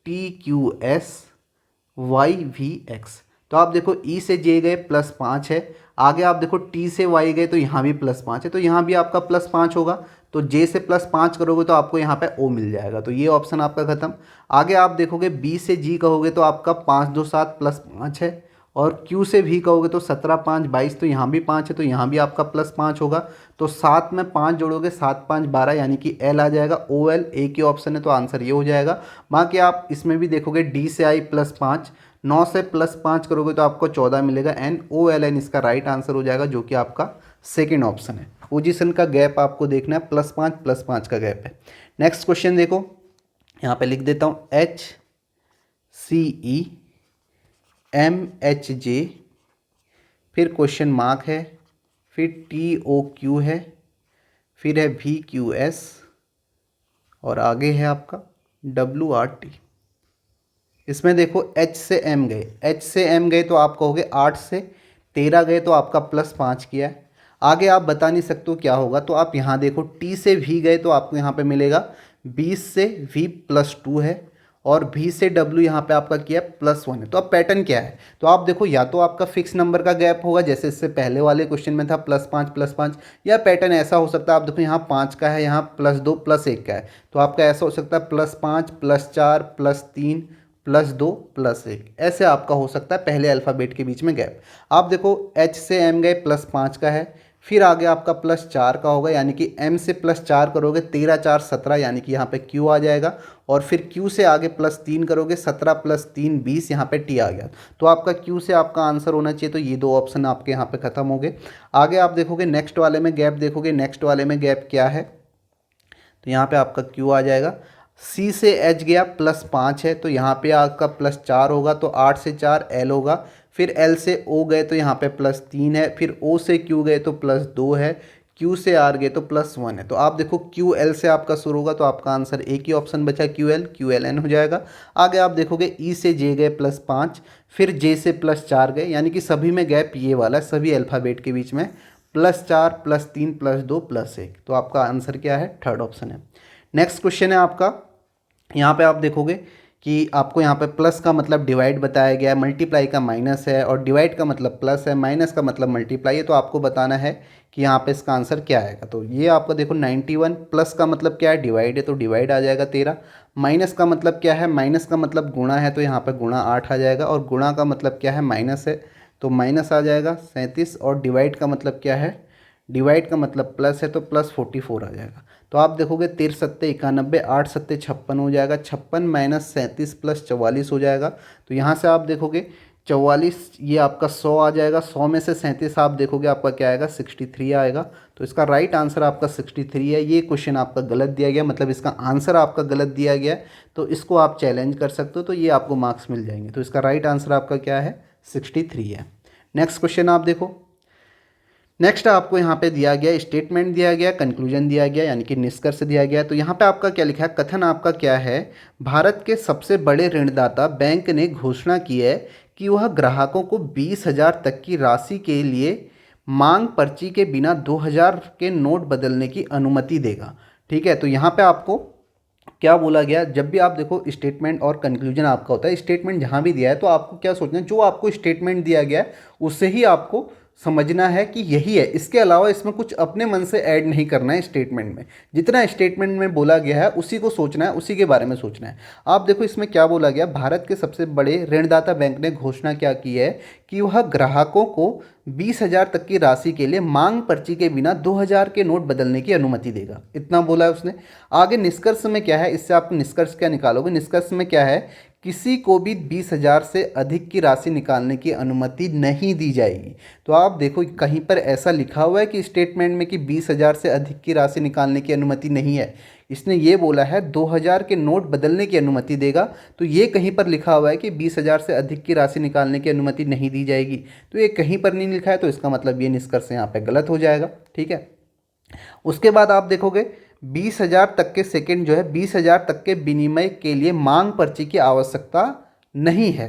$TQSYVX। तो आप देखो E से J गए +5 है, आगे आप देखो T से Y गए तो यहाँ भी +5 है, तो यहाँ भी आपका +5 होगा। तो J से +5 करोगे तो आपको यहाँ पे O मिल जाएगा, तो ये ऑप्शन आपका खत्म। आगे आप देखोगे B से G कहोगे तो आपका 5 2 7 +5 है, और Q से V कहोगे तो 17 5 22, तो यहाँ भी 5 है, तो यहाँ भी आपका +5 होगा। तो 7 में 5 जोड़ोगे 7 5 12, यानी कि L आ जाएगा। OL एक ही ऑप्शन है, तो आंसर ये हो जाएगा। बाकी आप इसमें भी देखोगे D से I +5, 9 से +5 करोगे तो आपको 14 मिलेगा। NOLN इसका राइट आंसर हो जाएगा, जो कि आपका सेकेंड ऑप्शन है। पोजीशन का गैप आपको देखना है, +5 का गैप है। नेक्स्ट क्वेश्चन देखो, यहाँ पे लिख देता हूँ HCEMHJ, फिर क्वेश्चन मार्क है, फिर TOQ है, फिर है VQS, और आगे है आपका WRT। इसमें देखो H से M गए, H से M गए तो आप कहोगे 8 से 13 गए तो आपका +5 किया है। आगे आप बता नहीं सकते हो क्या होगा, तो आप यहाँ देखो T से V गए तो आपको यहाँ पे मिलेगा 20 से V +2 है, और V से W यहाँ पे आपका किया +1 है। तो अब पैटर्न क्या है, तो आप देखो या तो आपका फिक्स नंबर का गैप होगा, जैसे इससे पहले वाले क्वेश्चन में था +5, या पैटर्न ऐसा हो सकता है, आप देखो यहाँ 5 का है, यहाँ +2 +1 का है, तो आपका ऐसा हो सकता है +5 +4 +3 +2 +1, ऐसे आपका हो सकता है पहले अल्फ़ाबेट के बीच में गैप। आप देखो H से M गए +5 का है, फिर आगे आपका +4 का होगा, यानी कि M से +4 करोगे 13 4 17, यानी कि यहाँ पे Q आ जाएगा, और फिर Q से आगे +3 करोगे 17 + 3 20, यहाँ पे T आ गया। तो आपका Q से आपका आंसर होना चाहिए, तो ये दो ऑप्शन आपके यहाँ पे ख़त्म हो गए। आगे आप देखोगे नेक्स्ट वाले में गैप देखोगे, नेक्स्ट वाले में गैप क्या है, तो यहाँ पे आपका Q आ जाएगा। C से H गया +5 है, तो यहाँ पे आपका +4 होगा, तो 8 से 4 L होगा। फिर L से O गए तो यहाँ पे +3 है, फिर O से Q गए तो +2 है, Q से R गए तो +1 है। तो आप देखो QL से आपका शुरू होगा, तो आपका आंसर एक ही ऑप्शन बचा QLN हो जाएगा। आगे आप देखोगे E से J गए +5, फिर J से +4 गए, यानी कि सभी में गैप ये वाला है, सभी अल्फ़ाबेट के बीच में +4 +3 +2 +1। तो आपका आंसर क्या है, थर्ड ऑप्शन है। नेक्स्ट क्वेश्चन है आपका, यहाँ पे आप देखोगे कि आपको यहाँ पे प्लस का मतलब डिवाइड बताया गया है, मल्टीप्लाई का माइनस है, और डिवाइड का मतलब प्लस है, माइनस का मतलब मल्टीप्लाई है। तो आपको बताना है कि यहाँ पे इसका आंसर क्या आएगा। तो ये आपका देखो 91, प्लस का मतलब क्या है, डिवाइड है, तो डिवाइड आ जाएगा 13, माइनस का मतलब क्या है, माइनस का मतलब गुणा है तो यहाँ पे गुणा 8 आ जाएगा, और गुणा का मतलब क्या है, माइनस है तो माइनस आ जाएगा 37, और डिवाइड का मतलब क्या है, डिवाइड का मतलब प्लस है तो प्लस 44 आ जाएगा। तो आप देखोगे 13 सत्ते 91, 8 सत्ते 56 हो जाएगा, 56 माइनस 37 प्लस 44 हो जाएगा। तो यहाँ से आप देखोगे 44, ये आपका 100 आ जाएगा, 100 में से 37 आप देखोगे आपका क्या आएगा, 63 आएगा। तो इसका राइट आंसर आपका 63 है। ये क्वेश्चन आपका गलत दिया गया, मतलब इसका आंसर आपका गलत दिया गया है, तो इसको आप चैलेंज कर सकते हो, तो ये आपको मार्क्स मिल जाएंगे। तो इसका राइट आंसर आपका क्या है, 63 है। नेक्स्ट क्वेश्चन आप देखो। नेक्स्ट आपको यहाँ पे दिया गया स्टेटमेंट दिया गया, कंक्लूजन दिया गया, यानी कि निष्कर्ष दिया गया। तो यहाँ पे आपका क्या लिखा है, कथन आपका क्या है, भारत के सबसे बड़े ऋणदाता बैंक ने घोषणा की है कि वह ग्राहकों को 20,000 तक की राशि के लिए मांग पर्ची के बिना 2,000 के नोट बदलने की अनुमति देगा। ठीक है, तो यहाँ पे आपको क्या बोला गया, जब भी आप देखो स्टेटमेंट और कंक्लूजन आपका होता है, स्टेटमेंट जहाँ भी दिया है तो आपको क्या सोचना है, जो आपको स्टेटमेंट दिया गया है उससे ही आपको समझना है कि यही है, इसके अलावा इसमें कुछ अपने मन से ऐड नहीं करना है। स्टेटमेंट में जितना स्टेटमेंट में बोला गया है उसी को सोचना है, उसी के बारे में सोचना है। आप देखो इसमें क्या बोला गया, भारत के सबसे बड़े ऋणदाता बैंक ने घोषणा क्या की है कि वह ग्राहकों को 20,000 तक की राशि के लिए मांग पर्ची के बिना 2,000 के नोट बदलने की अनुमति देगा, इतना बोला है उसने। आगे निष्कर्ष में क्या है, इससे आप निष्कर्ष क्या निकालोगे, निष्कर्ष में क्या है, किसी को भी 20,000 से अधिक की राशि निकालने की अनुमति नहीं दी जाएगी। तो आप देखो कहीं पर ऐसा लिखा हुआ है कि स्टेटमेंट में कि 20,000 से अधिक की राशि निकालने की अनुमति नहीं है। इसने ये बोला है 2,000 के नोट बदलने की अनुमति देगा, तो ये कहीं पर लिखा हुआ है कि 20,000 से अधिक की राशि निकालने की अनुमति नहीं दी जाएगी, तो ये कहीं पर नहीं लिखा है, तो इसका मतलब ये निष्कर्ष यहाँ पे गलत हो जाएगा। ठीक है, उसके बाद आप देखोगे 20,000 तक के सेकंड जो है, 20,000 तक के विनिमय के लिए मांग पर्ची की आवश्यकता नहीं है,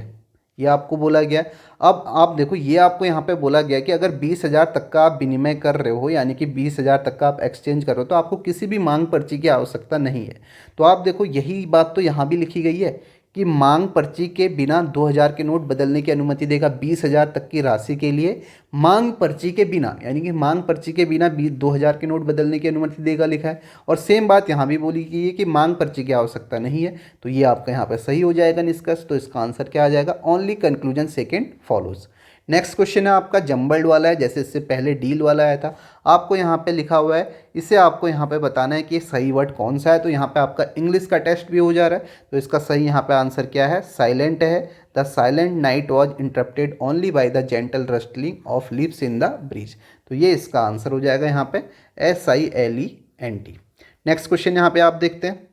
ये आपको बोला गया है। अब आप देखो ये आपको यहाँ पे बोला गया कि अगर 20,000 तक का आप विनिमय कर रहे हो, यानी कि 20,000 तक का आप एक्सचेंज कर रहे हो, तो आपको किसी भी मांग पर्ची की आवश्यकता नहीं है। तो आप देखो यही बात तो यहाँ भी लिखी गई है कि मांग पर्ची के बिना 2,000 के नोट बदलने की अनुमति देगा। 20,000 तक की राशि के लिए मांग पर्ची के बिना, यानी कि मांग पर्ची के बिना 2,000 के नोट बदलने की अनुमति देगा लिखा है। और सेम बात यहाँ भी बोली गई है कि मांग पर्ची की आवश्यकता नहीं है, तो ये आपका यहाँ पर सही हो जाएगा निष्कर्ष। तो इसका आंसर क्या आ जाएगा, only conclusion second follows. Next question है आपका जम्बल्ड वाला है, जैसे इससे पहले डील वाला आया था। आपको यहाँ पे लिखा हुआ है, इसे आपको यहाँ पे बताना है कि सही वर्ड कौन सा है। तो यहाँ पे आपका इंग्लिश का टेस्ट भी हो जा रहा है, तो इसका सही यहाँ पे आंसर क्या है, साइलेंट है। The silent night was interrupted only by the gentle rustling of leaves in the breeze. तो ये इसका आंसर हो जाएगा यहाँ पे SILENT। नेक्स्ट क्वेश्चन यहाँ पे आप देखते हैं।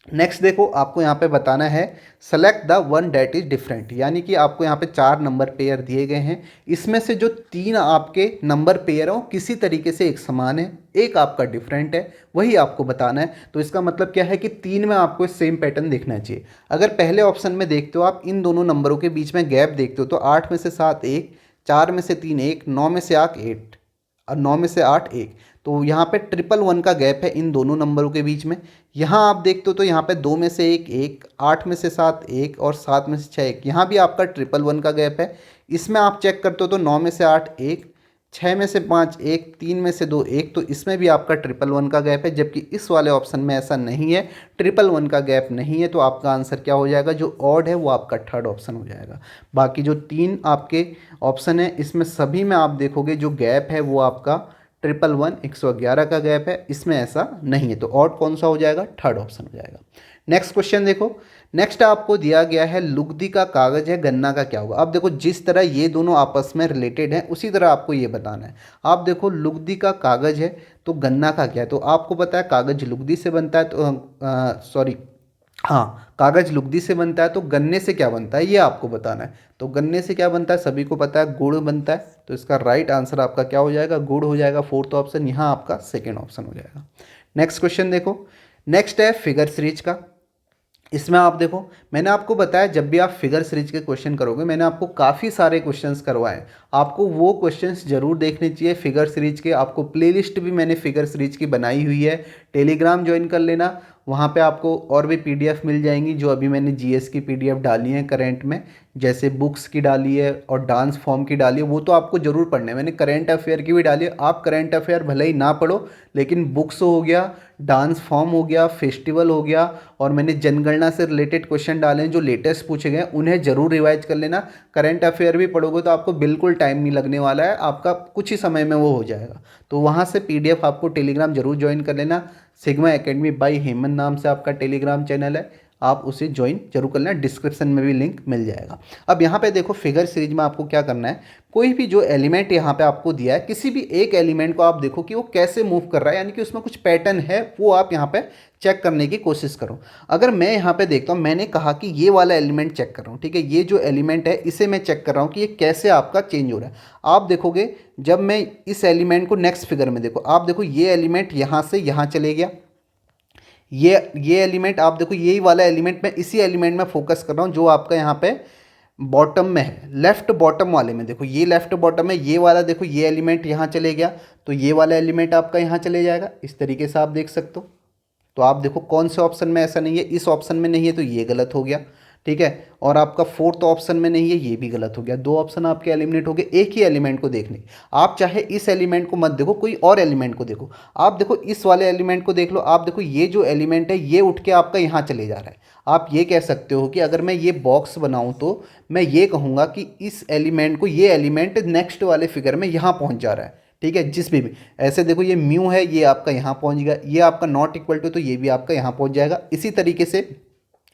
नेक्स्ट देखो आपको यहाँ पे बताना है select the one that is different, यानी कि आपको यहाँ पे 4 नंबर पेयर दिए गए हैं। इसमें से जो 3 आपके नंबर पेयर हैं वो किसी तरीके से एक समान है, एक आपका डिफरेंट है, वही आपको बताना है। तो इसका मतलब क्या है कि 3 में आपको सेम पैटर्न देखना चाहिए। अगर पहले ऑप्शन में देखते हो आप, इन दोनों नंबरों के बीच में गैप देखते हो, तो 8 में से 7 1, 4 में से 3 1, 9 में से 8 और 9 में से 8 1, तो यहाँ पे 111 का गैप है इन दोनों नंबरों के बीच में। यहाँ आप देखते हो तो यहाँ पे 2 में से 1 1, 8 में से 7 1 और 7 में से 6 1, यहाँ भी आपका 111 का गैप है। इसमें आप चेक करते हो तो 9 में से 8 1, 6 में से 5 1, 3 में से 2 1, तो इसमें भी आपका 111 का गैप है। जबकि इस वाले ऑप्शन में ऐसा नहीं है, 111 का गैप नहीं है, तो आपका आंसर क्या हो जाएगा, जो ऑड है वो आपका थर्ड ऑप्शन हो जाएगा। बाकी जो 3 आपके ऑप्शन है इसमें सभी में आप देखोगे जो गैप है वो आपका 111 111 का गैप है, इसमें ऐसा नहीं है। तो ऑड कौन सा हो जाएगा, थर्ड ऑप्शन हो जाएगा। नेक्स्ट क्वेश्चन देखो। नेक्स्ट आपको दिया गया है लुगदी का कागज है, गन्ना का क्या होगा। अब देखो जिस तरह ये दोनों आपस में रिलेटेड हैं उसी तरह आपको ये बताना है। आप देखो लुगदी का कागज है तो गन्ना का क्या है, तो आपको पता है कागज लुगदी से बनता है, तो सॉरी हाँ कागज लुगदी से बनता है, तो गन्ने से क्या बनता है ये आपको बताना है। तो गन्ने से क्या बनता है सभी को पता है, गुड़ बनता है। तो इसका राइट आंसर आपका क्या हो जाएगा, गुड़ हो जाएगा, फोर्थ ऑप्शन। यहाँ आपका सेकेंड ऑप्शन हो जाएगा। नेक्स्ट क्वेश्चन देखो। नेक्स्ट है फिगर सीरीज का। इसमें आप देखो मैंने आपको बताया जब भी आप फिगर सीरीज के क्वेश्चन करोगे, मैंने आपको काफ़ी सारे क्वेश्चंस करवाए, आपको वो क्वेश्चंस जरूर देखने चाहिए फिगर सीरीज के। आपको प्लेलिस्ट भी मैंने फिगर सीरीज की बनाई हुई है, टेलीग्राम ज्वाइन कर लेना। वहाँ पे आपको और भी पीडीएफ मिल जाएंगी, जो अभी मैंने जीएस की पीडीएफ डाली है करंट में, जैसे बुक्स की डाली है और डांस फॉर्म की डाली है, वो तो आपको ज़रूर पढ़ना है। मैंने करंट अफेयर की भी डाली है। आप करंट अफेयर भले ही ना पढ़ो, लेकिन बुक्स हो गया, डांस फॉर्म हो गया, फेस्टिवल हो गया, और मैंने जनगणना से रिलेटेड क्वेश्चन डाले हैं जो लेटेस्ट पूछे गए हैं, उन्हें ज़रूर रिवाइज कर लेना। करंट अफेयर भी पढ़ोगे तो आपको बिल्कुल टाइम नहीं लगने वाला है, आपका कुछ ही समय में वो हो जाएगा। तो वहाँ से पीडीएफ आपको टेलीग्राम जरूर ज्वाइन कर लेना। सिग्मा एकेडमी बाय हेमंत नाम से आपका टेलीग्राम चैनल है, आप उसे ज्वाइन जरूर कर लेना, डिस्क्रिप्शन में भी लिंक मिल जाएगा। अब यहाँ पे देखो फिगर सीरीज में आपको क्या करना है, कोई भी जो एलिमेंट यहाँ पे आपको दिया है, किसी भी एक एलिमेंट को आप देखो कि वो कैसे मूव कर रहा है, यानी कि उसमें कुछ पैटर्न है, वो आप यहाँ पे चेक करने की कोशिश करो। अगर मैं यहाँ पे देखता हूँ, मैंने कहा कि ये वाला एलिमेंट चेक कर रहा हूँ, ठीक है, ये जो एलिमेंट है इसे मैं चेक कर रहा हूँ कि ये कैसे आपका चेंज हो रहा है। आप देखोगे जब मैं इस एलिमेंट को नेक्स्ट फिगर में देखो, आप देखो ये एलिमेंट यहाँ से यहाँ चले गया, ये एलिमेंट आप देखो, यही वाला एलिमेंट, मैं इसी एलिमेंट में फोकस कर रहा हूँ जो आपका यहाँ पे बॉटम में है, लेफ्ट बॉटम वाले में। देखो ये लेफ्ट बॉटम है, ये वाला देखो ये एलिमेंट यहाँ चले गया, तो ये वाला एलिमेंट आपका यहाँ चले जाएगा। इस तरीके से आप देख सकते हो। तो आप देखो कौन से ऑप्शन में ऐसा नहीं है, इस ऑप्शन में नहीं है, तो ये गलत हो गया, ठीक है। और आपका फोर्थ ऑप्शन में नहीं है, ये भी गलत हो गया। दो ऑप्शन आपके एलिमिनेट हो गए एक ही एलिमेंट को देखने। आप चाहे इस एलिमेंट को मत देखो, कोई और एलिमेंट को देखो। आप देखो इस वाले एलिमेंट को देख लो, आप देखो ये जो एलिमेंट है ये उठ के आपका यहाँ चले जा रहा है। आप ये कह सकते हो कि अगर मैं ये बॉक्स बनाऊँ तो मैं ये कहूँगा कि इस एलिमेंट को, ये एलिमेंट नेक्स्ट वाले फिगर में यहाँ पहुँच जा रहा है, ठीक है। जिस भी ऐसे देखो ये म्यू है, ये आपका यहाँ पहुँच गया, ये आपका नॉट इक्वल टू, तो ये भी आपका यहाँ पहुँच जाएगा। इसी तरीके से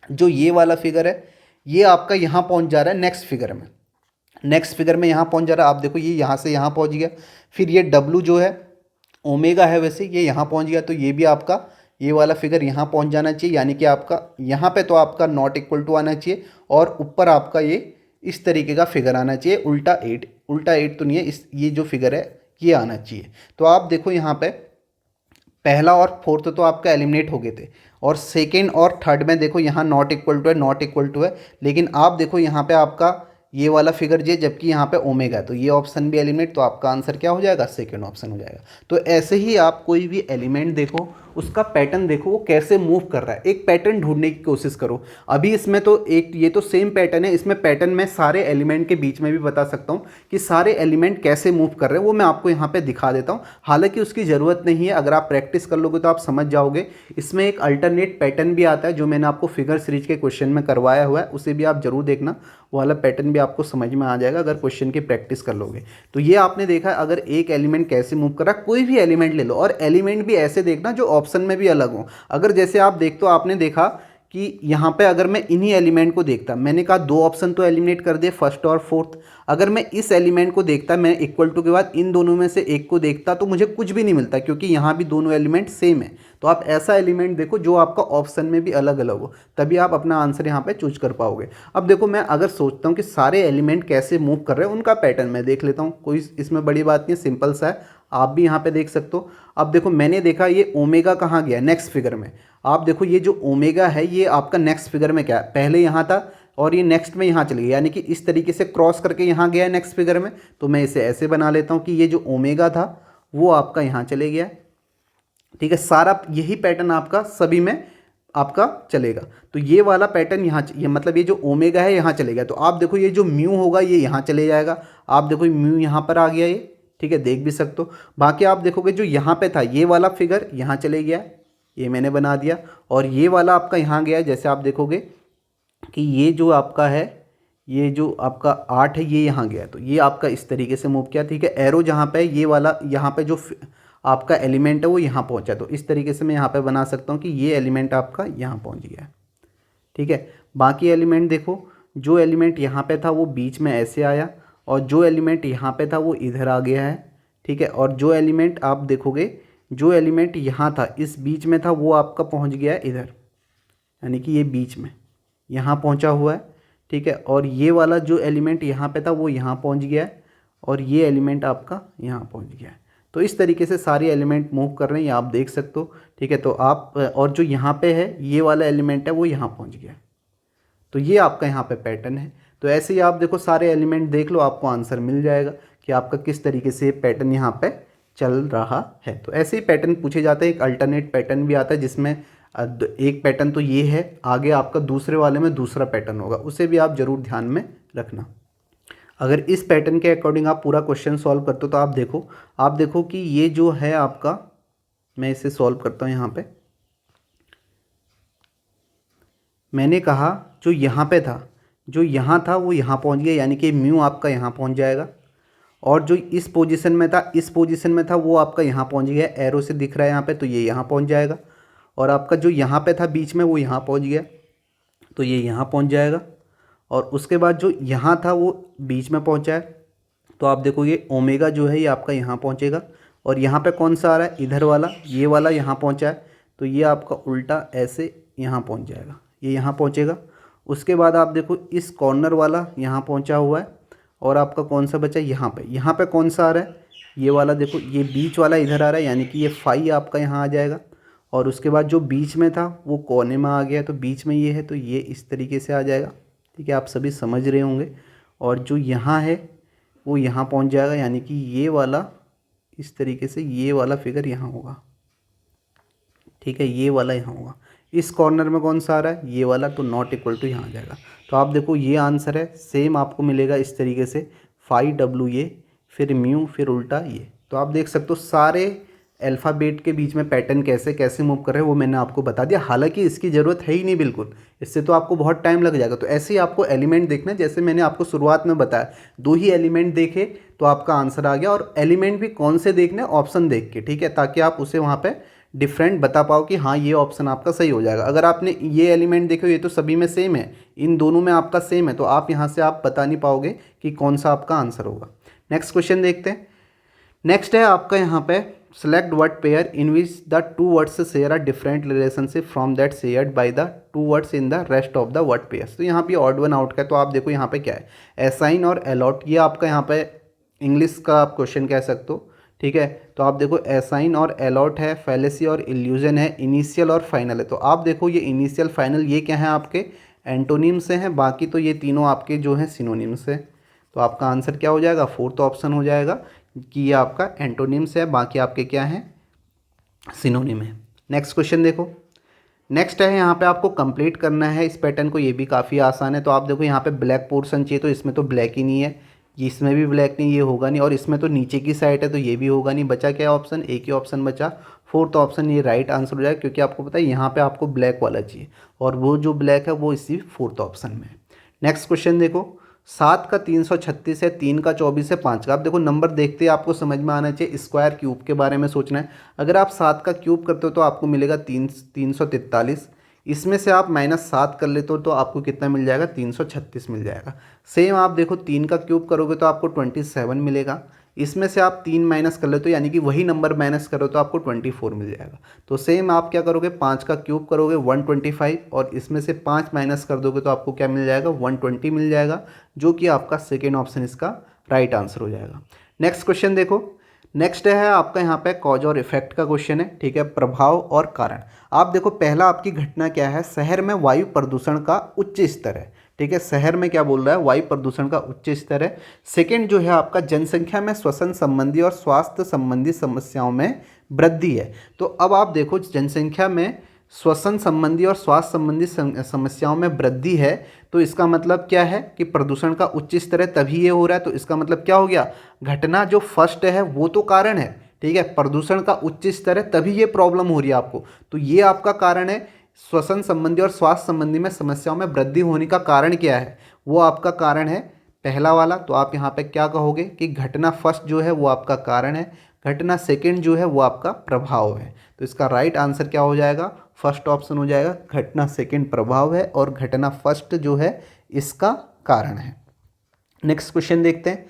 जो ये वाला फिगर है ये आपका यहाँ पहुँच जा रहा है नेक्स्ट फिगर में, नेक्स्ट फिगर में यहाँ पहुँच जा रहा है। आप देखो ये यहाँ से यहाँ पहुँच गया। फिर ये डब्लू जो है ओमेगा है, वैसे ये यहाँ पहुँच गया, तो ये भी आपका ये वाला फिगर यहाँ पहुँच जाना चाहिए, यानी कि आपका यहाँ पे तो आपका नॉट इक्वल टू आना चाहिए, और ऊपर आपका ये इस तरीके का फिगर आना चाहिए, उल्टा 8, उल्टा 8 तो नहीं है, इस ये जो फिगर है ये आना चाहिए। तो आप देखो यहाँ पे पहला और फोर्थ तो आपका एलिमिनेट हो गए थे, और सेकेंड और थर्ड में देखो यहाँ नॉट इक्वल टू है, नॉट इक्वल टू है, लेकिन आप देखो यहाँ पे आपका ये वाला फिगर जे, जबकि यहाँ पे ओमेगा है, तो ये ऑप्शन भी एलिमिनेट, तो आपका आंसर क्या हो जाएगा, सेकेंड ऑप्शन हो जाएगा। तो ऐसे ही आप कोई भी एलिमेंट देखो, उसका पैटर्न देखो वो कैसे मूव कर रहा है, एक पैटर्न ढूंढने की कोशिश करो। अभी इसमें तो एक ये तो सेम पैटर्न है, इसमें पैटर्न मैं सारे एलिमेंट के बीच में भी बता सकता हूँ कि सारे एलिमेंट कैसे मूव कर रहे हैं, वो मैं आपको यहाँ पे दिखा देता हूँ। हालांकि उसकी ज़रूरत नहीं है, अगर आप प्रैक्टिस कर लोगे तो आप समझ जाओगे। इसमें एक अल्टरनेट पैटर्न भी आता है जो मैंने आपको फिगर सीरीज के क्वेश्चन में करवाया हुआ है, उसे भी आप जरूर देखना, वो वाला पैटर्न भी आपको समझ में आ जाएगा अगर क्वेश्चन की प्रैक्टिस कर लोगे। तो ये आपने देखा अगर एक एलिमेंट कैसे मूव कर रहा है, कोई भी एलिमेंट ले लो, और एलिमेंट भी ऐसे देखना जो ऑप्शन में भी अलग हो। अगर जैसे आप देखते हो, आपने देखा कि यहाँ पे अगर मैं इन्हीं एलिमेंट को देखता, मैंने कहा दो ऑप्शन तो एलिमिनेट कर दिए, फर्स्ट और फोर्थ। अगर मैं इस एलिमेंट को देखता, मैं इक्वल टू के बाद इन दोनों में से एक को देखता, तो मुझे कुछ भी नहीं मिलता, क्योंकि यहाँ भी दोनों एलिमेंट सेम है। तो आप ऐसा एलिमेंट देखो जो आपका ऑप्शन में भी अलग अलग हो, तभी आप अपना आंसर यहाँ पे चूज कर पाओगे। अब देखो मैं अगर सोचता हूँ कि सारे एलिमेंट कैसे मूव कर रहे हैं, उनका पैटर्न मैं देख लेता हूँ, कोई इसमें बड़ी बात नहीं है, सिंपल सा है, आप भी यहाँ पे देख सकते हो। अब देखो मैंने देखा ये ओमेगा कहाँ गया, नेक्स्ट फिगर में। आप देखो ये जो ओमेगा है ये आपका नेक्स्ट फिगर में क्या है, पहले यहाँ था और ये नेक्स्ट में यहाँ चली गई, यानी कि इस तरीके से क्रॉस करके यहाँ गया है नेक्स्ट फिगर में। तो मैं इसे ऐसे बना लेता हूँ कि ये जो ओमेगा था वो आपका यहाँ चले गया, ठीक है। सारा यही पैटर्न आपका सभी में आपका चलेगा। तो ये वाला पैटर्न यहाँ, ये मतलब ये जो ओमेगा है यहाँ चलेगा। तो आप देखो ये जो म्यू होगा ये यहाँ चले जाएगा, आप देखो म्यू यहाँ पर आ गया ये, ठीक है, देख भी सकते हो। बाकी आप देखोगे जो यहाँ पे था ये वाला फिगर यहाँ चले गया, ये मैंने बना दिया, और ये वाला आपका यहाँ गया। जैसे आप देखोगे कि ये जो आपका है, ये जो आपका 8 है ये यहाँ गया, तो ये आपका इस तरीके से मूव किया, ठीक है। एरो जहाँ पे ये वाला, यहाँ पे जो आपका एलिमेंट है वो यहाँ पहुँचा, तो इस तरीके से मैं यहाँ पे बना सकता हूँ कि ये एलिमेंट आपका यहाँ पहुँच गया, ठीक है। बाकी एलिमेंट देखो, जो एलिमेंट यहाँ पे था वो बीच में ऐसे आया, और जो एलिमेंट यहाँ पे था वो इधर आ गया है, ठीक है। और जो एलिमेंट आप देखोगे, जो एलिमेंट यहाँ था इस बीच में था वो आपका पहुँच गया है इधर, यानी कि ये बीच में यहाँ पहुँचा हुआ है, ठीक है। और ये वाला जो एलिमेंट यहाँ पे था वो यहाँ पहुँच गया है, और ये एलिमेंट आपका यहाँ पहुँच गया है। तो इस तरीके से सारे एलिमेंट मूव कर रहे हैं, ये आप देख सकते हो, ठीक है। तो आप, और जो यहाँ पे है ये वाला एलिमेंट है वो यहाँ पहुँच गया, तो ये आपका यहाँ पे पैटर्न है। तो ऐसे ही आप देखो सारे एलिमेंट देख लो, आपको आंसर मिल जाएगा कि आपका किस तरीके से पैटर्न यहाँ पे चल रहा है। तो ऐसे ही पैटर्न पूछे जाते हैं। एक अल्टरनेट पैटर्न भी आता है जिसमें एक पैटर्न तो ये है, आगे आपका दूसरे वाले में दूसरा पैटर्न होगा, उसे भी आप ज़रूर ध्यान में रखना। अगर इस पैटर्न के अकॉर्डिंग आप पूरा क्वेश्चन सॉल्व करते हो तो आप देखो कि ये जो है आपका, मैं इसे सॉल्व करता हूँ। यहाँ पे मैंने कहा जो यहाँ पे था, जो यहाँ था वो यहाँ पहुँच गया, यानी कि म्यू आपका यहाँ पहुँच जाएगा। और जो इस पोजीशन में था, इस पोजीशन में था, वो आपका यहाँ पहुँच गया, एरो से दिख रहा है यहाँ पे, तो ये यहाँ पहुँच जाएगा। और आपका जो यहाँ पे था बीच में, वो यहाँ पहुँच गया, तो ये यहाँ पहुँच जाएगा। और उसके बाद जो यहाँ था वो बीच में पहुँचा है, तो आप देखोगे ओमेगा जो है ये आपका यहाँ पहुँचेगा। और यहाँ पे कौन सा आ रहा है, इधर वाला, ये वाला यहाँ पहुँचा है, तो ये आपका उल्टा ऐसे यहाँ पहुँच जाएगा, ये यहाँ पहुँचेगा। उसके बाद आप देखो इस कॉर्नर वाला यहाँ पहुँचा हुआ है, और आपका कौन सा बचा यहाँ पे कौन सा आ रहा है, ये वाला देखो, ये बीच वाला इधर आ रहा है, यानी कि ये फाई आपका यहाँ आ जाएगा। और उसके बाद जो बीच में था वो कोने में आ गया, तो बीच में ये है, तो ये इस तरीके से आ जाएगा। ठीक है, आप सभी समझ रहे होंगे। और जो यहाँ है वो यहाँ पहुँच जाएगा, यानी कि ये वाला इस तरीके से, ये वाला फिगर यहाँ होगा। ठीक है, ये वाला यहाँ होगा। इस कॉर्नर में कौन सा आ रहा है, ये वाला, तो नॉट इक्वल टू यहाँ आ जाएगा। तो आप देखो ये आंसर है, सेम आपको मिलेगा इस तरीके से, फाई डब्ल्यू ए, फिर म्यू, फिर उल्टा ये। तो आप देख सकते हो सारे अल्फ़ाबेट के बीच में पैटर्न कैसे कैसे मूव कर रहे हैं वो मैंने आपको बता दिया। हालांकि इसकी ज़रूरत है ही नहीं बिल्कुल, इससे तो आपको बहुत टाइम लग जाएगा। तो ऐसे ही आपको एलिमेंट देखना है, जैसे मैंने आपको शुरुआत में बताया, 2 ही एलिमेंट देखे तो आपका आंसर आ गया। और एलिमेंट भी कौन से देखने, ऑप्शन देख के, ठीक है, ताकि आप उसे वहाँ पर डिफरेंट बता पाओ कि हाँ ये ऑप्शन आपका सही हो जाएगा। अगर आपने ये एलिमेंट देखो, ये तो सभी में सेम है, इन दोनों में आपका सेम है, तो आप यहाँ से आप बता नहीं पाओगे कि कौन सा आपका आंसर होगा। नेक्स्ट क्वेश्चन देखते हैं। नेक्स्ट है आपका यहाँ पे, select word pair in which the 2 words share a different relationship from that shared by the 2 words in the rest of the word pairs. तो यहाँ पे ऑड वन आउट का है, तो आप देखो यहाँ पे क्या है, असाइन और अलॉट, ये आपका यहाँ पे इंग्लिश का आप क्वेश्चन कह सकते हो। ठीक है, तो आप देखो असाइन और अलॉट है, फैलेसी और इल्यूजन है, इनिशियल और फाइनल है। तो आप देखो ये इनिशियल फाइनल ये क्या है, आपके एंटोनिम से हैं, बाकी तो ये तीनों आपके जो हैं सिनोनिम्स है। तो आपका आंसर क्या हो जाएगा, 4th ऑप्शन हो जाएगा कि ये आपका एंटोनिम्स है, बाकी आपके क्या हैं, सिनोनिम है। नेक्स्ट क्वेश्चन देखो। नेक्स्ट है यहाँ पे आपको कंप्लीट करना है इस पैटर्न को, ये भी काफ़ी आसान है। तो आप देखो यहाँ पे ब्लैक पोर्शन चाहिए, तो इसमें तो ब्लैक ही नहीं है, इसमें भी ब्लैक नहीं, ये होगा नहीं, और इसमें तो नीचे की साइड है तो ये भी होगा नहीं। बचा क्या ऑप्शन, एक ही ऑप्शन बचा, 4th ऑप्शन, ये राइट आंसर हो जाएगा, क्योंकि आपको पता है यहाँ पे आपको ब्लैक वाला चाहिए, और वो जो ब्लैक है वो इसी 4th ऑप्शन में है। नेक्स्ट क्वेश्चन देखो, 7 का 336 है, 3 का 24 है, 5 का। आप देखो नंबर देखते ही आपको समझ में आना चाहिए, स्क्वायर क्यूब के बारे में सोचना है। अगर आप 7 का क्यूब करते हो तो आपको मिलेगा 343, इसमें से आप -7 कर लेते हो तो आपको कितना मिल जाएगा, 336 मिल जाएगा। सेम आप देखो 3 का क्यूब करोगे तो आपको 27 मिलेगा, इसमें से आप 3 माइनस कर लेते हो, यानी कि वही नंबर माइनस करो तो आपको 24 मिल जाएगा। तो सेम आप क्या करोगे, 5 का क्यूब करोगे 125, और इसमें से 5 माइनस कर दोगे तो आपको क्या मिल जाएगा, 120 मिल जाएगा, जो कि आपका सेकेंड ऑप्शन इसका राइट आंसर हो जाएगा। नेक्स्ट क्वेश्चन देखो। नेक्स्ट है आपका यहाँ पे कॉज और इफेक्ट का क्वेश्चन है। ठीक है, प्रभाव और कारण। आप देखो पहला आपकी घटना क्या है, शहर में वायु प्रदूषण का उच्च स्तर है। ठीक है, शहर में क्या बोल रहा है, वायु प्रदूषण का उच्च स्तर है। सेकंड जो है आपका जनसंख्या में श्वसन संबंधी और स्वास्थ्य संबंधी समस्याओं में वृद्धि है। तो अब आप देखो जनसंख्या में श्वसन संबंधी और स्वास्थ्य संबंधी समस्याओं में वृद्धि है, तो इसका मतलब क्या है कि प्रदूषण का उच्च स्तर है तभी ये हो रहा है। तो इसका मतलब क्या हो गया, घटना जो फर्स्ट है वो तो कारण है। ठीक है, प्रदूषण का उच्च स्तर है तभी ये प्रॉब्लम हो रही है आपको, तो ये आपका कारण है। श्वसन संबंधी और स्वास्थ्य संबंधी में समस्याओं में वृद्धि होने का कारण क्या है, वो आपका कारण है पहला वाला। तो आप यहाँ पे क्या कहोगे कि घटना फर्स्ट जो है वो आपका कारण है, घटना सेकंड जो है वो आपका प्रभाव है। तो इसका राइट आंसर क्या हो जाएगा, फर्स्ट ऑप्शन हो जाएगा, घटना सेकंड प्रभाव है और घटना फर्स्ट जो है इसका कारण है। नेक्स्ट क्वेश्चन देखते हैं।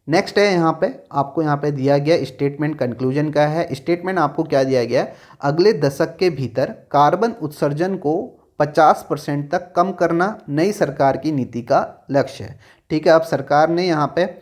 नेक्स्ट है यहाँ पे आपको यहाँ पे दिया गया स्टेटमेंट कंक्लूजन का है। स्टेटमेंट आपको क्या दिया गया है, अगले दशक के भीतर कार्बन उत्सर्जन को 50% तक कम करना नई सरकार की नीति का लक्ष्य है। ठीक है, अब सरकार ने यहाँ पे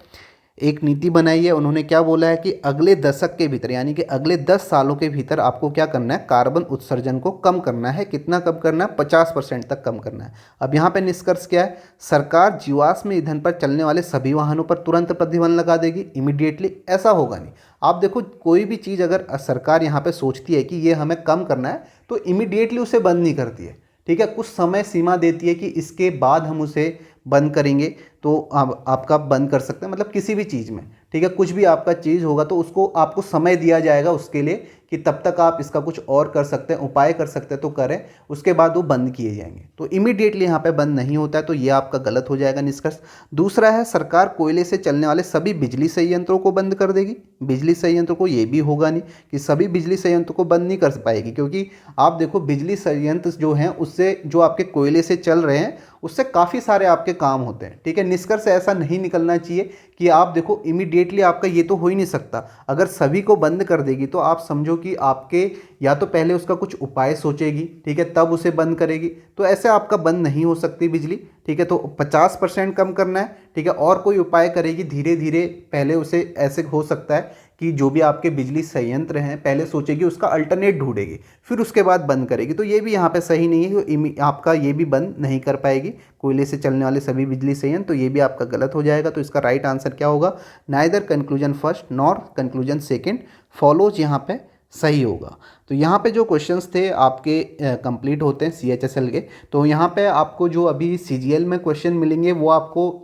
एक नीति बनाई है, उन्होंने क्या बोला है कि अगले दशक के भीतर यानी कि अगले 10 सालों के भीतर आपको क्या करना है, कार्बन उत्सर्जन को कम करना है। कितना कम करना है, 50% तक कम करना है। अब यहाँ पे निष्कर्ष क्या है, सरकार जीवाश्म ईंधन पर चलने वाले सभी वाहनों पर तुरंत प्रतिबंध लगा देगी इमीडिएटली, ऐसा होगा नहीं। आप देखो कोई भी चीज़ अगर सरकार यहाँ पे सोचती है कि ये हमें कम करना है तो इमीडिएटली उसे बंद नहीं करती है, ठीक है। कुछ समय सीमा देती है कि इसके बाद हम उसे बंद करेंगे, तो आपका बंद कर सकते हैं, मतलब किसी भी चीज़ में, ठीक है। कुछ भी आपका चीज़ होगा तो उसको आपको समय दिया जाएगा उसके लिए कि तब तक आप इसका कुछ और कर सकते हैं, उपाय कर सकते हैं तो करें, उसके बाद वो बंद किए जाएंगे। तो इमीडिएटली यहाँ पे बंद नहीं होता है, तो ये आपका गलत हो जाएगा निष्कर्ष। दूसरा है सरकार कोयले से चलने वाले सभी बिजली संयंत्रों को बंद कर देगी। बिजली संयंत्रों को, ये भी होगा नहीं कि सभी बिजली संयंत्रों को बंद नहीं कर पाएगी, क्योंकि आप देखो बिजली संयंत्र जो हैं उससे, जो आपके कोयले से चल रहे हैं उससे काफ़ी सारे आपके काम होते हैं, ठीक है। निष्कर्ष ऐसा नहीं निकलना चाहिए कि आप देखो इमीडिएटली आपका ये तो हो ही नहीं सकता। अगर सभी को बंद कर देगी तो आप समझो कि आपके या तो पहले उसका कुछ उपाय सोचेगी, ठीक है, तब उसे बंद करेगी, तो ऐसे आपका बंद नहीं हो सकती बिजली, ठीक है। तो 50% कम करना है, ठीक है, और कोई उपाय करेगी धीरे धीरे। पहले उसे ऐसे हो सकता है कि जो भी आपके बिजली संयंत्र हैं पहले सोचेगी, उसका अल्टरनेट ढूंढेगी, फिर उसके बाद बंद करेगी। तो ये भी यहाँ पे सही नहीं है कि आपका ये भी बंद नहीं कर पाएगी कोयले से चलने वाले सभी बिजली संयंत्र, तो ये भी आपका गलत हो जाएगा। तो इसका राइट आंसर क्या होगा? Neither conclusion first nor conclusion second follows यहाँ पे सही होगा। तो यहाँ पे जो क्वेश्चंस थे आपके कंप्लीट होते हैं CHSL के। तो यहाँ पे आपको जो अभी CGL में क्वेश्चन मिलेंगे वो आपको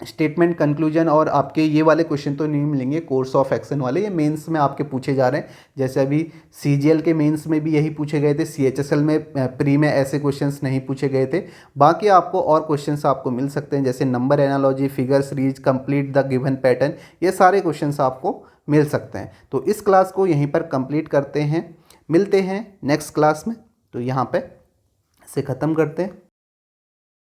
स्टेटमेंट कंक्लूजन और आपके ये वाले क्वेश्चन तो नहीं मिलेंगे, कोर्स ऑफ एक्शन वाले, ये मेंस में आपके पूछे जा रहे हैं। जैसे अभी CGL के मेंस में भी यही पूछे गए थे, CHSL में प्री में ऐसे क्वेश्चंस नहीं पूछे गए थे। बाकी आपको और क्वेश्चंस आपको मिल सकते हैं, जैसे number analogy, figure series, complete the given pattern, ये सारे क्वेश्चंस आपको मिल सकते हैं। तो इस क्लास को यहीं पर कंप्लीट करते हैं, मिलते हैं नेक्स्ट क्लास में। तो यहाँ पे से ख़त्म करते हैं।